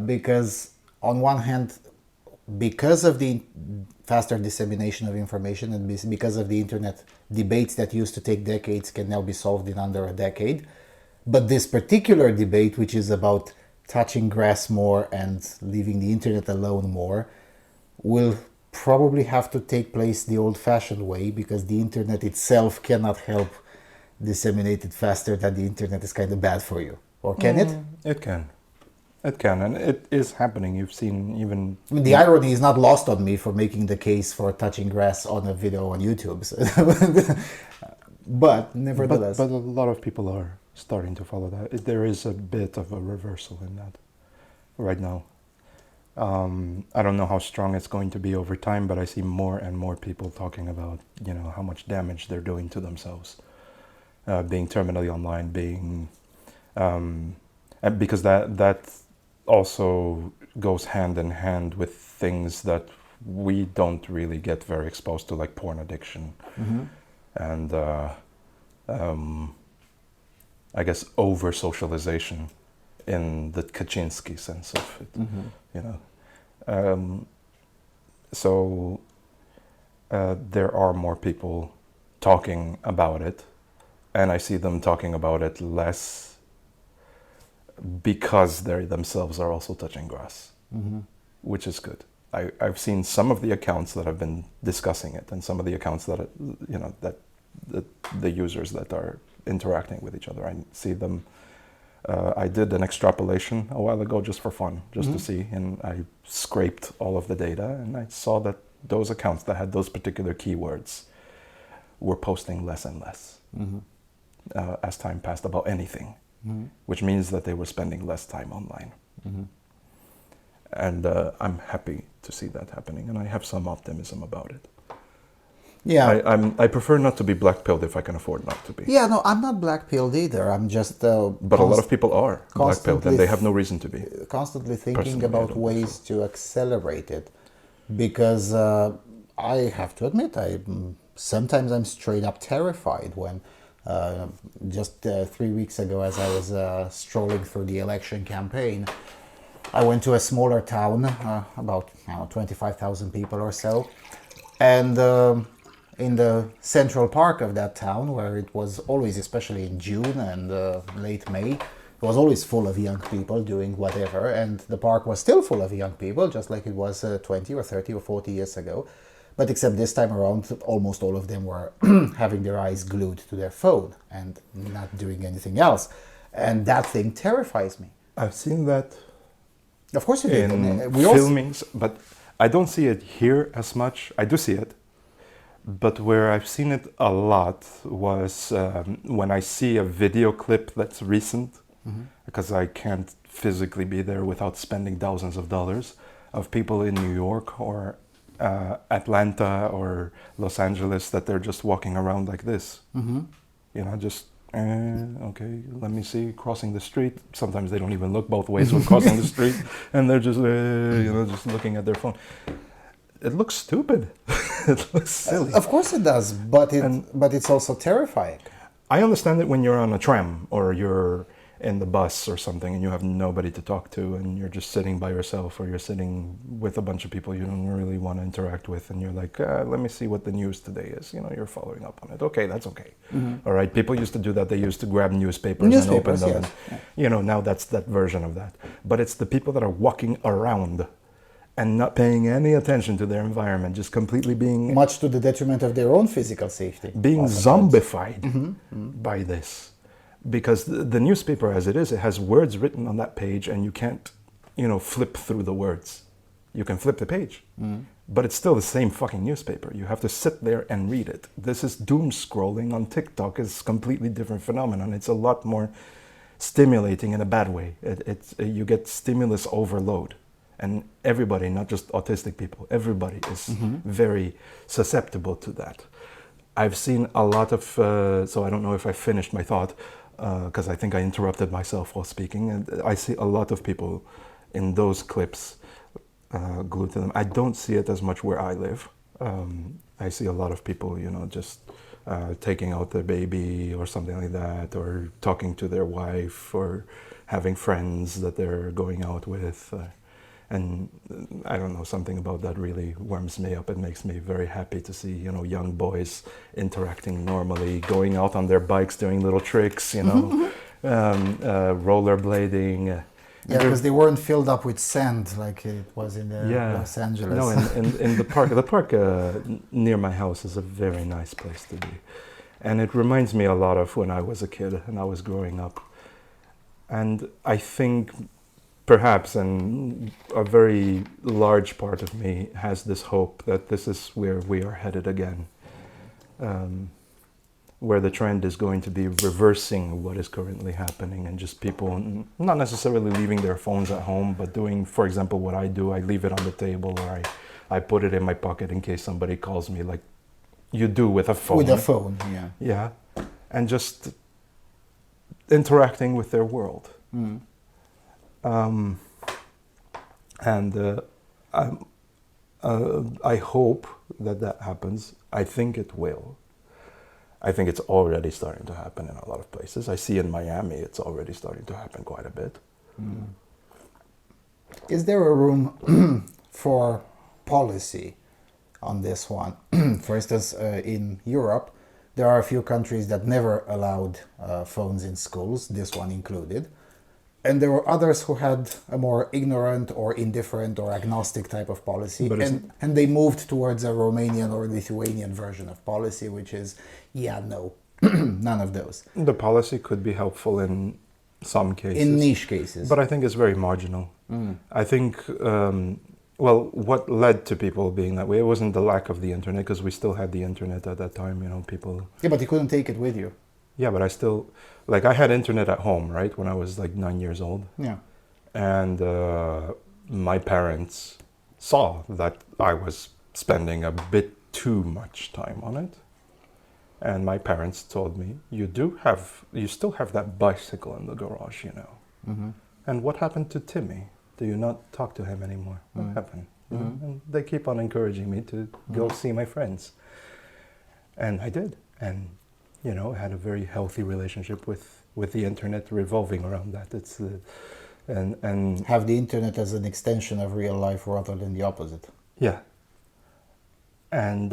because on one hand, because of the faster dissemination of information and because of the internet, debates that used to take decades can now be solved in under a decade. But this particular debate, which is about touching grass more and leaving the internet alone more, will probably have to take place the old-fashioned way, because the internet itself cannot help disseminate it faster, that the internet is kind of bad for you. Or can it? It can. It can, and it is happening. You've seen even... I mean, the irony is not lost on me for making the case for touching grass on a video on YouTube. But nevertheless... But a lot of people are starting to follow that. There is a bit of a reversal in that right now. I don't know how strong it's going to be over time, but I see more and more people talking about, how much damage they're doing to themselves. Being terminally online, being... because that also goes hand in hand with things that we don't really get very exposed to, like porn addiction, and I guess over socialization in the Kaczynski sense of it, so there are more people talking about it, and I see them talking about it less because they themselves are also touching grass, which is good. I've seen some of the accounts that have been discussing it, and some of the accounts that that the users that are interacting with each other. I see them. I did an extrapolation a while ago just for fun, just to see, and I scraped all of the data, and I saw that those accounts that had those particular keywords were posting less and less as time passed about anything. Which means that they were spending less time online. And I'm happy to see that happening, and I have some optimism about it. Yeah. I prefer not to be black-pilled if I can afford not to be. Yeah, no, I'm not black-pilled either. I'm just... But a lot of people are black-pilled, and they have no reason to be. Constantly thinking Personally, I about don't think ways to accelerate it. Because I have to admit, sometimes I'm straight up terrified when... just 3 weeks ago, as I was strolling through the election campaign, I went to a smaller town, about 25,000 people or so, and in the central park of that town, where it was always, especially in June and late May, it was always full of young people doing whatever, and the park was still full of young people, just like it was 20 or 30 or 40 years ago. But except this time around, almost all of them were having their eyes glued to their phone and not doing anything else. And that thing terrifies me. I've seen that Of course you did. in We also, filmings, but I don't see it here as much. I do see it, but where I've seen it a lot was when I see a video clip that's recent, because I can't physically be there without spending thousands of dollars, of people in New York or Atlanta or Los Angeles that they're just walking around like this. You know, just okay, let me see, crossing the street. Sometimes they don't even look both ways when crossing the street, and they're just you know, just looking at their phone. It looks stupid. It looks silly. of course it does, but it's also terrifying. I understand it when you're on a tram or you're in the bus or something and you have nobody to talk to and you're just sitting by yourself or you're sitting with a bunch of people you don't really want to interact with and you're like, let me see what the news today is. You know, you're following up on it. Okay, that's okay. All right, people used to do that. They used to grab newspapers and open them. Yes. And, you know, now that's that version of that. But it's the people that are walking around and not paying any attention to their environment, just completely being... Much to the detriment of their own physical safety. Being zombified by this. Because the newspaper as it is, it has words written on that page and you can't, you know, flip through the words. You can flip the page, but it's still the same fucking newspaper. You have to sit there and read it. This is doom scrolling on TikTok. It's a completely different phenomenon. It's a lot more stimulating in a bad way. You get stimulus overload. And everybody, not just autistic people, everybody is very susceptible to that. I've seen a lot of, so I don't know if I finished my thought, because I think I interrupted myself while speaking. And I see a lot of people in those clips glued to them. I don't see it as much where I live. I see a lot of people, you know, just taking out their baby or something like that, or talking to their wife, or having friends that they're going out with. And I don't know, something about that really warms me up. It makes me very happy to see, you know, young boys interacting normally, going out on their bikes, doing little tricks, you know, rollerblading. Yeah, because they weren't filled up with sand like it was in Los Angeles. No, in the park near my house is a very nice place to be. And it reminds me a lot of when I was a kid and I was growing up. And I think... perhaps, and a very large part of me has this hope that this is where we are headed again, where the trend is going to be reversing what is currently happening and just people not necessarily leaving their phones at home, but doing, for example, what I do. I leave it on the table or I put it in my pocket in case somebody calls me, like you do with a phone. With a phone, yeah. Yeah, and just interacting with their world. I hope that happens. I think it will. I think it's already starting to happen in a lot of places. I see in Miami it's already starting to happen quite a bit. Is there a room for policy on this one? For instance, in Europe, there are a few countries that never allowed phones in schools, this one included. And there were others who had a more ignorant or indifferent or agnostic type of policy. And they moved towards a Romanian or Lithuanian version of policy, which is, no, none of those. The policy could be helpful in some cases. In niche cases. But I think it's very marginal. I think, what led to people being that way, it wasn't the lack of the internet, because we still had the internet at that time, you know, people... Yeah, but you couldn't take it with you. Yeah, but I still, like, I had internet at home, right, when I was like 9 years old. Yeah. And my parents saw that I was spending a bit too much time on it. And my parents told me, you still have that bicycle in the garage, you know. Mm-hmm. And what happened to Timmy? Do you not talk to him anymore? What happened? And they keep on encouraging me to go see my friends. And I did. And, you know, had a very healthy relationship with the internet revolving around that. It's and Have the internet as an extension of real life rather than the opposite. yeah. And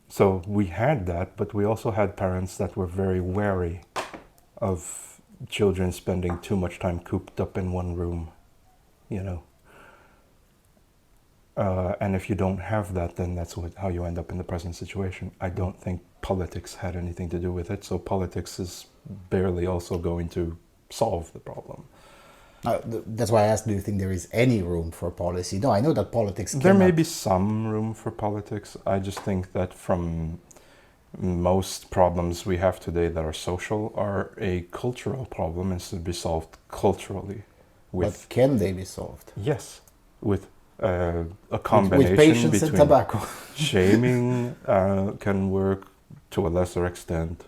so we had that, but we also had parents that were very wary of children spending too much time cooped up in one room, you know. And if you don't have that, then that's how you end up in the present situation. I don't think politics had anything to do with it, so politics is barely also going to solve the problem. That's why I asked, do you think there is any room for policy? No, I know that politics There may be some room for politics. I just think that from most problems we have today that are social are a cultural problem and should be solved culturally. But can they be solved? Yes, with a combination with patience between and tobacco. shaming can work to a lesser extent.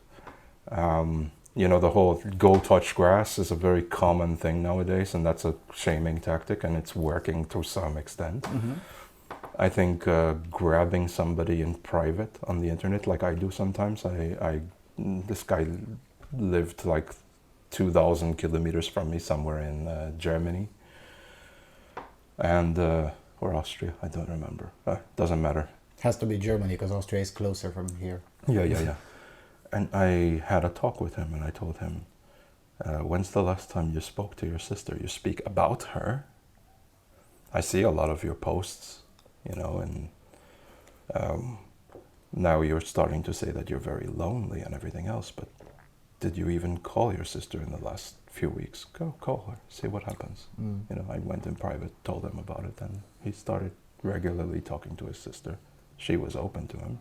You know, the whole go touch grass is a very common thing nowadays, and that's a shaming tactic, and it's working to some extent. Mm-hmm. I think grabbing somebody in private on the internet, like I do sometimes. This guy lived like 2,000 kilometers from me, somewhere in Germany, and or Austria. I don't remember. Doesn't matter. Has to be Germany because Austria is closer from here. Yeah. And I had a talk with him, and I told him, when's the last time you spoke to your sister? You speak about her. I see a lot of your posts, you know, and now you're starting to say that you're very lonely and everything else, but did you even call your sister in the last few weeks? Go call her, see what happens. You know, I went in private, told him about it, and he started regularly talking to his sister. She was open to him.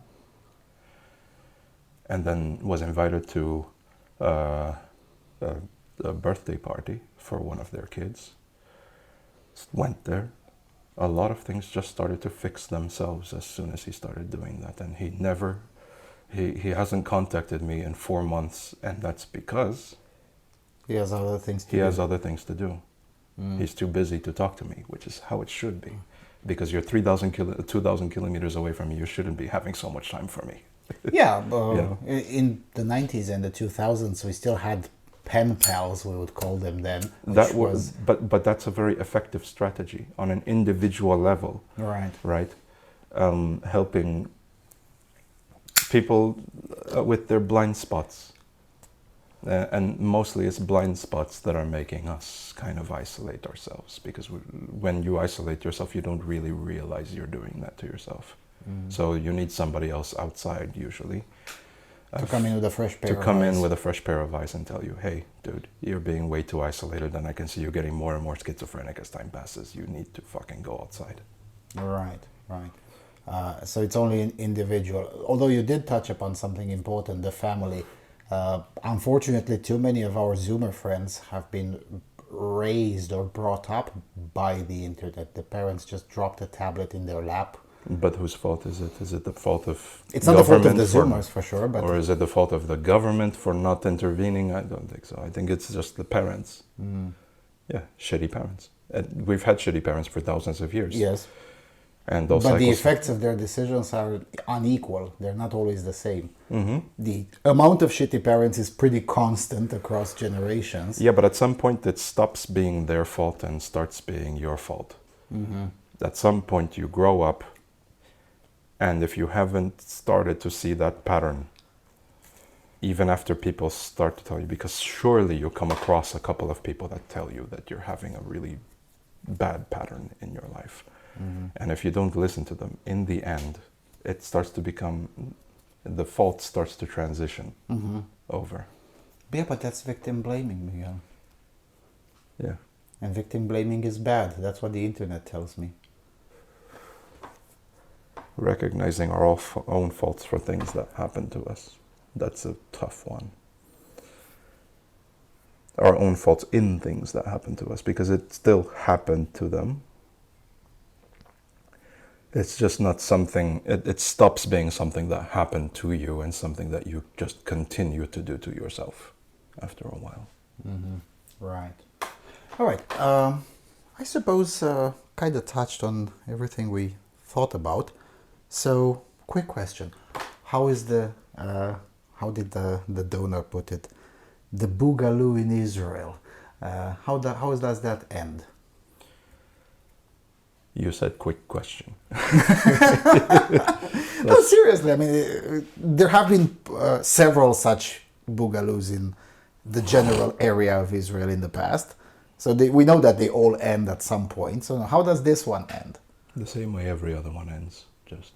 And then was invited to a birthday party for one of their kids. Went there. A lot of things just started to fix themselves as soon as he started doing that. And he hasn't contacted me in 4 months, and that's because he has other things to do. He has other things to do. He's too busy to talk to me, which is how it should be. Because you're 2,000 kilometers away from me, you shouldn't be having so much time for me. Yeah, Yeah. In the 90s and the 2000s, we still had pen pals, we would call them then. That was, but that's a very effective strategy on an individual level. Right. Helping people with their blind spots. And mostly it's blind spots that are making us kind of isolate ourselves, because when you isolate yourself, you don't really realize you're doing that to yourself. So you need somebody else outside, usually, to come in with a fresh pair of eyes. To come in with a fresh pair of eyes and tell you, hey, dude, you're being way too isolated, and I can see you getting more and more schizophrenic as time passes. You need to fucking go outside. Right. So it's only an individual. Although you did touch upon something important, the family. Unfortunately, too many of our Zoomer friends have been raised or brought up by the internet. The parents just dropped a tablet in their lap. But whose fault is it? Is it the fault of It's not the fault of the Zoomers, for sure. But or is it the fault of the government for not intervening? I don't think so. I think it's just the parents. Yeah, shitty parents. We've had shitty parents for thousands of years. Yes. And those but the cycles... effects of their decisions are unequal. They're not always the same. Mm-hmm. The amount of shitty parents is pretty constant across generations. Yeah, but at some point it stops being their fault and starts being your fault. Mm-hmm. At some point you grow up, and if you haven't started to see that pattern, even after people start to tell you, because surely you come across a couple of people that tell you that you're having a really bad pattern in your life. Mm-hmm. And if you don't listen to them, in the end, it starts to become, the fault starts to transition over. Yeah, but that's victim blaming, Miguel. Yeah. And victim blaming is bad. That's what the internet tells me. Recognizing our own faults for things that happen to us. That's a tough one. Our own faults in things that happen to us, because it still happened to them. It's just not something, it stops being something that happened to you and something that you just continue to do to yourself after a while. Right. All right. I suppose kind of touched on everything we thought about. So, quick question: how is how did the donor put it? The boogaloo in Israel. How does that end? You said quick question. No, seriously. I mean, there have been several such boogaloos in the general area of Israel in the past. So we know that they all end at some point. So how does this one end? The same way every other one ends, just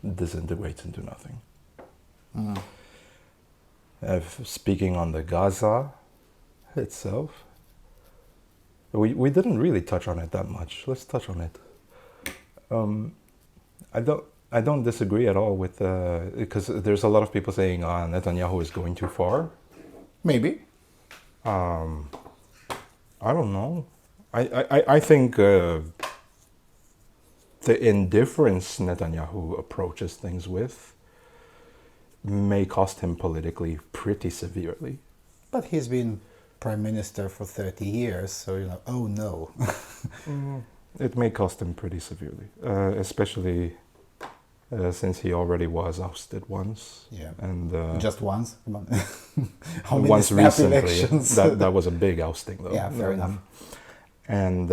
disintegrates into nothing. Speaking on the Gaza itself, we didn't really touch on it that much. Let's touch on it. I don't disagree at all with because there's a lot of people saying Netanyahu is going too far. Maybe. I don't know. I think the indifference Netanyahu approaches things with may cost him politically pretty severely. But he's been prime minister for 30 years, so oh no. It may cost him pretty severely, especially since he already was ousted once. Yeah. And just once? How many once snap recently. elections? That was a big ousting, though. Yeah, fair enough. And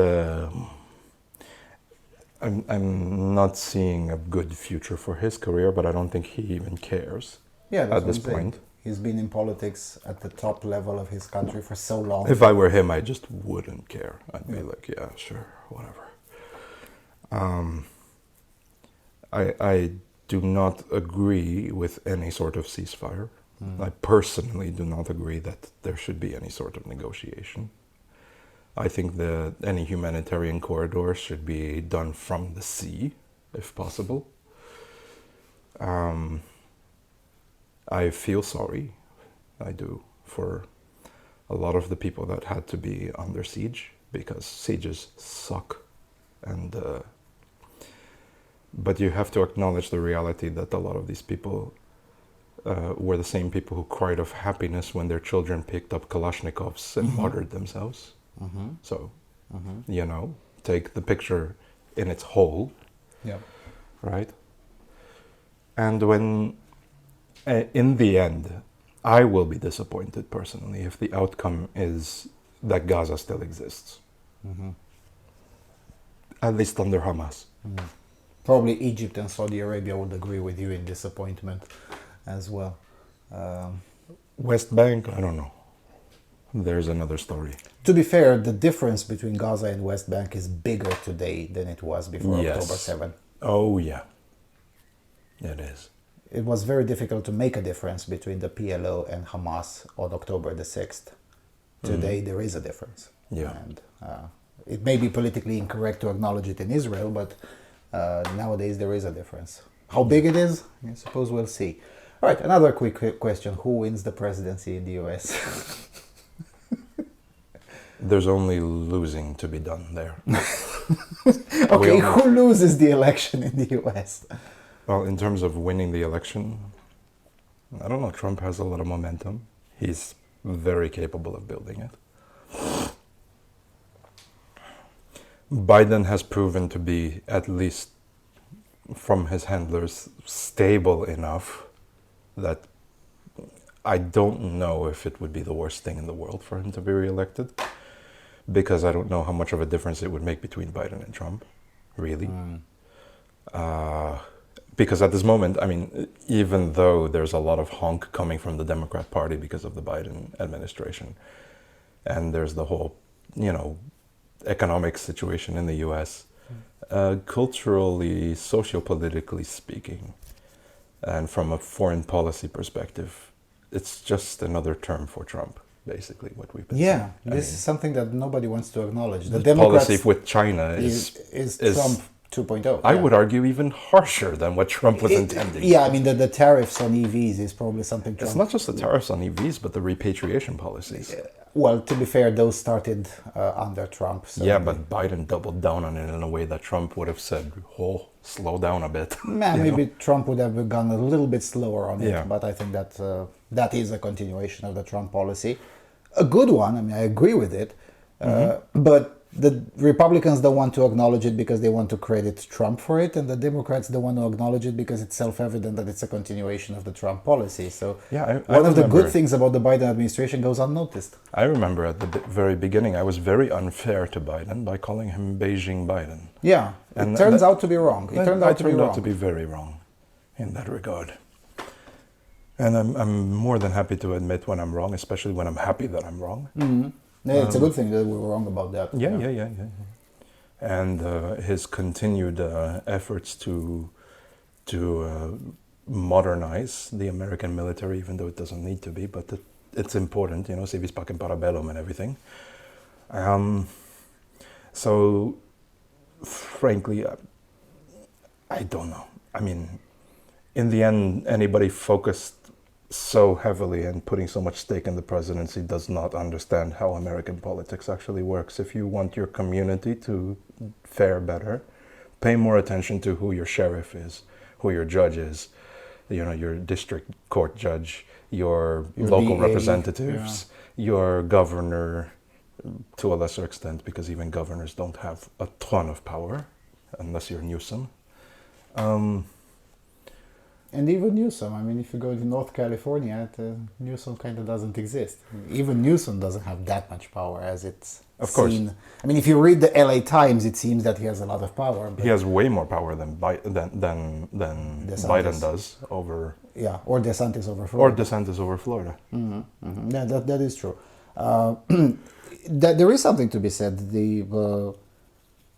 I'm not seeing a good future for his career, but I don't think he even cares at this point. He's been in politics at the top level of his country for so long. If I were him, I just wouldn't care. I'd be like, yeah, sure, whatever. I do not agree with any sort of ceasefire. I personally do not agree that there should be any sort of negotiation. I think that any humanitarian corridor should be done from the sea, if possible. I feel sorry, I do, for a lot of the people that had to be under siege, because sieges suck. And but you have to acknowledge the reality that a lot of these people were the same people who cried of happiness when their children picked up Kalashnikovs and martyred themselves. So, take the picture in its whole, right? And when, in the end, I will be disappointed personally if the outcome is that Gaza still exists. At least under Hamas. Probably Egypt and Saudi Arabia would agree with you in disappointment as well. West Bank, I don't know. There's another story. To be fair, the difference between Gaza and West Bank is bigger today than it was before October 7. Oh, yeah. It is. It was very difficult to make a difference between the PLO and Hamas on October the 6th. Today, there is a difference. Yeah. And it may be politically incorrect to acknowledge it in Israel, but nowadays there is a difference. How big it is, I suppose we'll see. All right, another quick question. Who wins the presidency in the US? There's only losing to be done there. Okay, who loses the election in the US? Well, in terms of winning the election, I don't know. Trump has a lot of momentum. He's very capable of building it. Biden has proven to be, at least from his handlers, stable enough that I don't know if it would be the worst thing in the world for him to be reelected, because I don't know how much of a difference it would make between Biden and Trump, really. Because at this moment, I mean, even though there's a lot of honk coming from the Democrat Party because of the Biden administration, and there's the whole, economic situation in the US, culturally, sociopolitically speaking, and from a foreign policy perspective, it's just another term for Trump, basically, what we've been saying. This is something that nobody wants to acknowledge. The Democrats' policy with China is Trump 2.0. I would argue even harsher than what Trump was intending. Yeah, I mean, the tariffs on EVs is probably something Trump... It's not just the tariffs on EVs, but the repatriation policies. Well, to be fair, those started under Trump. So yeah, but Biden doubled down on it in a way that Trump would have said, oh, slow down a bit. Maybe Trump would have gone a little bit slower on it, Yeah. but I think that that is a continuation of the Trump policy. A good one, I mean, I agree with it, but the Republicans don't want to acknowledge it because they want to credit Trump for it, and the Democrats don't want to acknowledge it because it's self-evident that it's a continuation of the Trump policy. So one of the good things about the Biden administration goes unnoticed. I remember at the very beginning, I was very unfair to Biden by calling him Beijing Biden. Yeah, And it turns out to be wrong. It turned out to be very wrong in that regard. And I'm more than happy to admit when I'm wrong, especially when I'm happy that I'm wrong. Mm-hmm. Yeah, it's a good thing that we were wrong about that. Yeah. And his continued efforts to modernize the American military, even though it doesn't need to be, but it's important, you know, civis pacem para bellum and everything. So, frankly, I don't know. I mean, in the end, anybody focused so heavily and putting so much stake in the presidency does not understand how American politics actually works. If you want your community to fare better, pay more attention to who your sheriff is, who your judge is, you know, your district court judge, your local DA, representatives, your governor, to a lesser extent, because even governors don't have a ton of power, unless you're Newsom. And even Newsom, I mean, if you go to North California, Newsom kind of doesn't exist. Even Newsom doesn't have that much power as it's seen. I mean, if you read the LA Times, it seems that he has a lot of power. But he has way more power than Biden does over... Yeah, or DeSantis over Florida. Or DeSantis over Florida. Mm-hmm, mm-hmm. Yeah, that is true. There is something to be said. The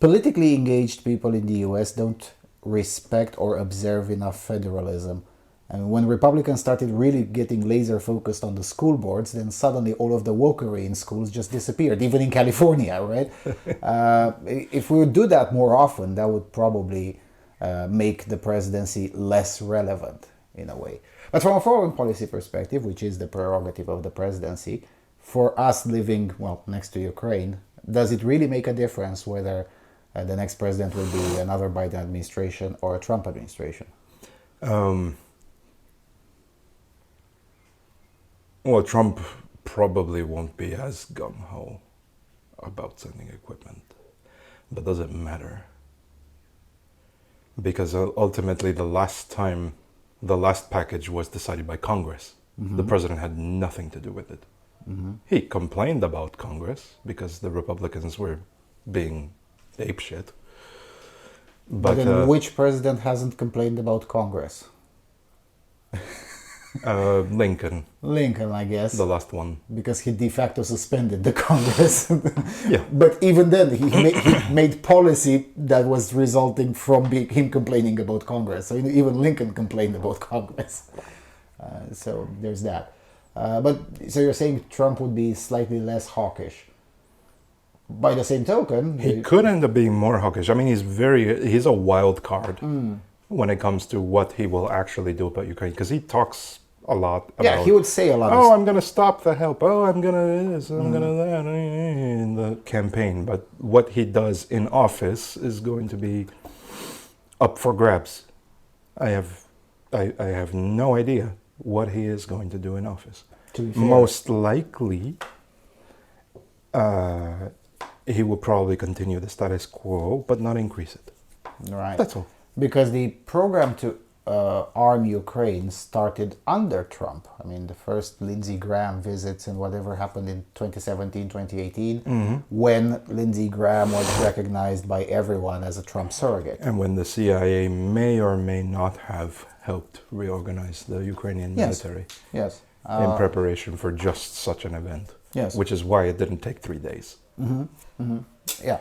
politically engaged people in the US don't respect or observe enough federalism. And when Republicans started really getting laser focused on the school boards, then suddenly all of the wokery in schools just disappeared, even in California, right? If we would do that more often, that would probably make the presidency less relevant in a way. But from a foreign policy perspective, which is the prerogative of the presidency, for us living, well, next to Ukraine, does it really make a difference whether the next president will be another Biden administration or a Trump administration? Well, Trump probably won't be as gung-ho about sending equipment. But does it matter? Because ultimately the last package was decided by Congress. Mm-hmm. The president had nothing to do with it. Mm-hmm. He complained about Congress because the Republicans were being apeshit. But then which president hasn't complained about Congress? Lincoln. Lincoln, I guess. The last one. Because he de facto suspended the Congress. Yeah. But even then, he made policy that was resulting from him complaining about Congress. So even Lincoln complained about Congress. So there's that. So you're saying Trump would be slightly less hawkish. By the same token, he could end up being more hawkish. I mean, he's a wild card when it comes to what he will actually do about Ukraine, because he talks a lot about... Yeah, he would say a lot of... I'm going to stop the help. I'm going to this, I'm going to that in the campaign. But what he does in office is going to be up for grabs. I have no idea what he is going to do in office. To be fair, most likely... he will probably continue the status quo, but not increase it. Right. That's all. Because the program to arm Ukraine started under Trump. I mean, the first Lindsey Graham visits and whatever happened in 2017, 2018, when Lindsey Graham was recognized by everyone as a Trump surrogate. And when the CIA may or may not have helped reorganize the Ukrainian military. Yes. In preparation for just such an event. Yes. Which is why it didn't take 3 days. Mm-hmm. Mm-hmm. Yeah.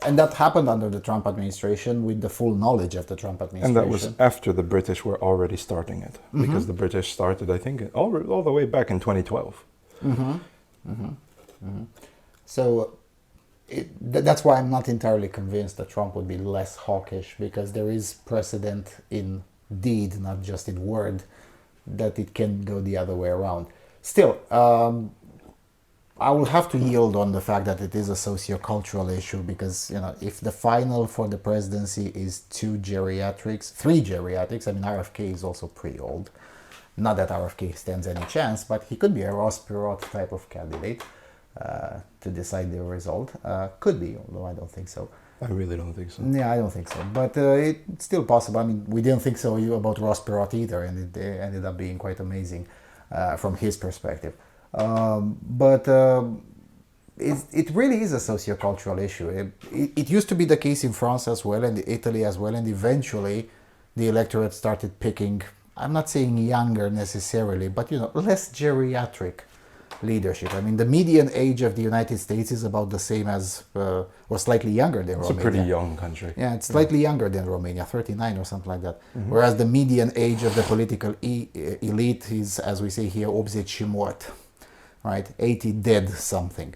And that happened under the Trump administration with the full knowledge of the Trump administration. And that was after the British were already starting it. Mm-hmm. Because the British started, I think, all the way back in 2012. Mm-hmm. Mm-hmm. Mm-hmm. So that's why I'm not entirely convinced that Trump would be less hawkish, because there is precedent in deed, not just in word, that it can go the other way around. Still, I will have to yield on the fact that it is a socio-cultural issue, because if the final for the presidency is three geriatrics, I mean RFK is also pretty old. Not that RFK stands any chance, but he could be a Ross Perot type of candidate to decide the result. Could be, although I don't think so. I really don't think so. Yeah, I don't think so. But it's still possible. I mean, we didn't think so about Ross Perot either, and it ended up being quite amazing from his perspective. But it really is a sociocultural issue. It used to be the case in France as well, and Italy as well, and eventually the electorate started picking, I'm not saying younger necessarily, but less geriatric leadership. I mean, the median age of the United States is about the same as, or slightly younger than Romania. It's a pretty young country. Yeah, it's slightly younger than Romania, 39 or something like that. Mm-hmm. Whereas the median age of the political elite is, as we say here, 80 și mort, right? 80 dead something.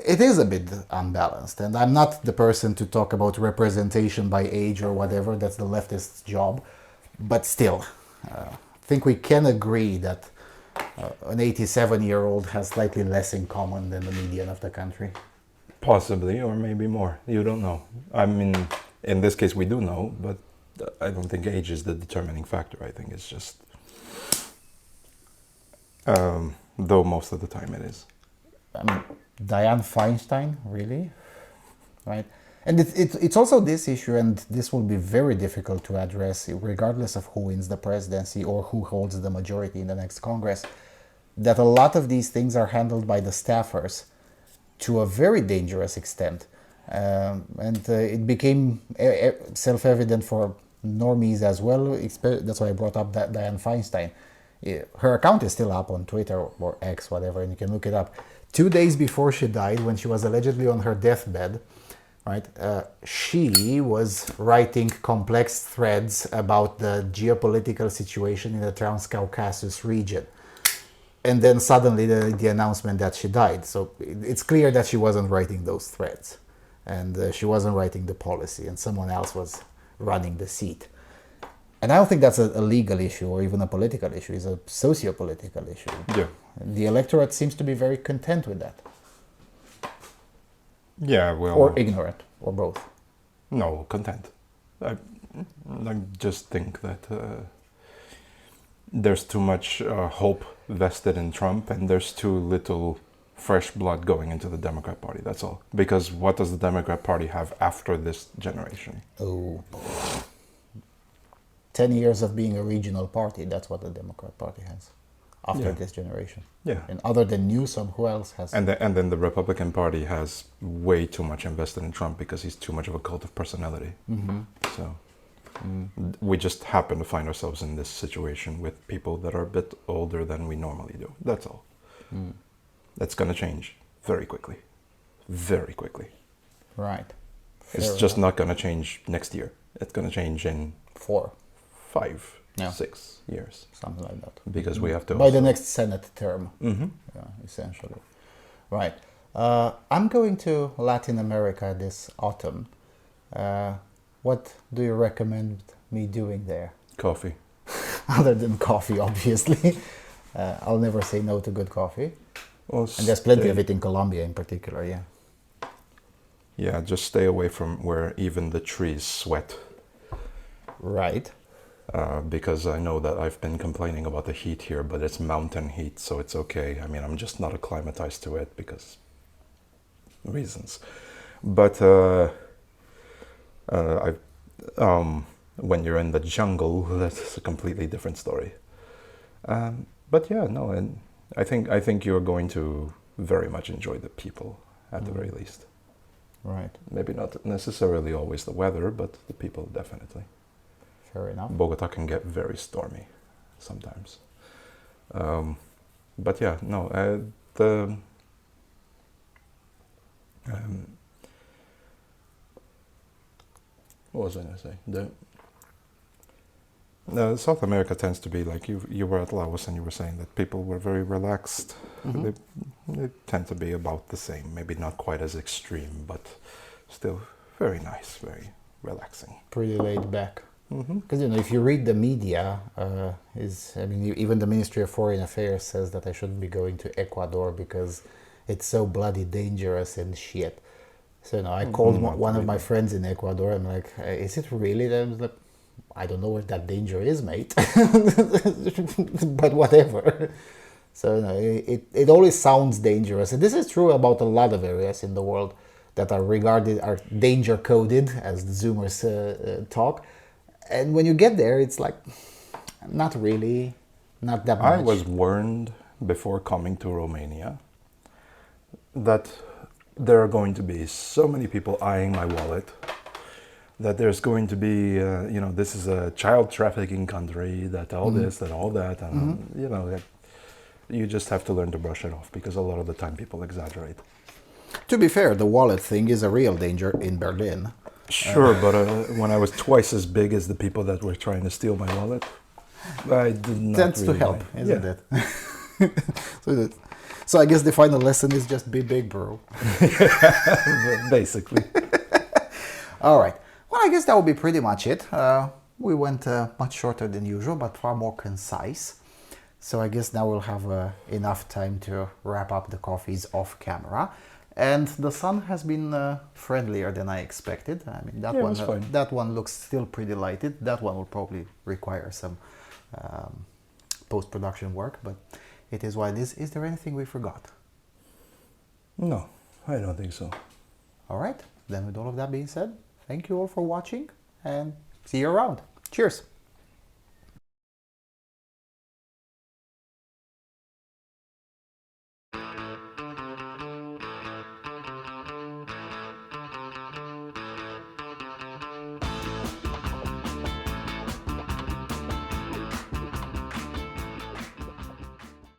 It is a bit unbalanced, and I'm not the person to talk about representation by age or whatever. That's the leftist's job. But still, I think we can agree that an 87-year-old has slightly less in common than the median of the country. Possibly, or maybe more. You don't know. I mean, in this case, we do know, but I don't think age is the determining factor. I think it's just, though most of the time it is. I mean, Dianne Feinstein, really? Right? And it's also this issue, and this will be very difficult to address regardless of who wins the presidency or who holds the majority in the next Congress, that a lot of these things are handled by the staffers to a very dangerous extent. And it became self-evident for normies as well. That's why I brought up that Dianne Feinstein. Her account is still up on Twitter or X, whatever, and you can look it up. 2 days before she died, when she was allegedly on her deathbed, right, she was writing complex threads about the geopolitical situation in the Transcaucasus region. And then suddenly the announcement that she died. So it's clear that she wasn't writing those threads. And she wasn't writing the policy, and someone else was running the seat. And I don't think that's a legal issue or even a political issue. It's a socio-political issue. Yeah. The electorate seems to be very content with that. Yeah, well... Or ignorant, or both. No, content. I just think that there's too much hope vested in Trump, and there's too little fresh blood going into the Democrat Party, that's all. Because what does the Democrat Party have after this generation? Oh, 10 years of being a regional party, that's what the Democrat Party has after this generation. Yeah. And other than Newsom, who else has? And then the Republican Party has way too much invested in Trump because he's too much of a cult of personality. Mm-hmm. So we just happen to find ourselves in this situation with people that are a bit older than we normally do. That's all. Mm. That's going to change very quickly. Very quickly. Right. It's just not going to change next year. It's going to change in 4, 5, 6 years. Something like that. Because we have to... By the next Senate term, Mm-hmm. essentially. Right. I'm going to Latin America this autumn. What do you recommend me doing there? Coffee. Other than coffee, obviously. I'll never say no to good coffee. Well, and there's plenty of it in Colombia in particular, yeah. Yeah, just stay away from where even the trees sweat. Right. Because I know that I've been complaining about the heat here, but it's mountain heat, so it's okay. I mean, I'm just not acclimatized to it because reasons. But when you're in the jungle, that's a completely different story. But yeah, no, and I think you're going to very much enjoy the people at the very least. Right. Maybe not necessarily always the weather, but the people definitely. Fair enough. Bogota can get very stormy sometimes. But yeah, no, what was I going to say? South America tends to be like you were at Laos and you were saying that people were very relaxed. They tend to be about the same, maybe not quite as extreme, but still very nice, very relaxing. Pretty laid back. Because if you read the media, even the Ministry of Foreign Affairs says that I shouldn't be going to Ecuador because it's so bloody dangerous and shit. So I called one of my friends in Ecuador. I'm like, is it really? Like, I don't know what that danger is, mate. But whatever. So it always sounds dangerous, and this is true about a lot of areas in the world that are danger coded, as the Zoomers talk. And when you get there, it's like, not really, not that much. I was warned before coming to Romania that there are going to be so many people eyeing my wallet, that there's going to be, this is a child trafficking country, that all this and all that, and that you just have to learn to brush it off, because a lot of the time people exaggerate. To be fair, the wallet thing is a real danger in Berlin. Sure, but when I was twice as big as the people that were trying to steal my wallet, I did not tends really to help, mind. isn't it? So I guess the final lesson is just be big, bro. Basically. All right. Well, I guess that will be pretty much it. We went much shorter than usual, but far more concise. So I guess now we'll have enough time to wrap up the coffees off camera. And the sun has been friendlier than I expected. I mean, that one looks still pretty lighted. That one will probably require some post-production work, but it is what it is. Is there anything we forgot? No, I don't think so. All right. Then with all of that being said, thank you all for watching and see you around. Cheers.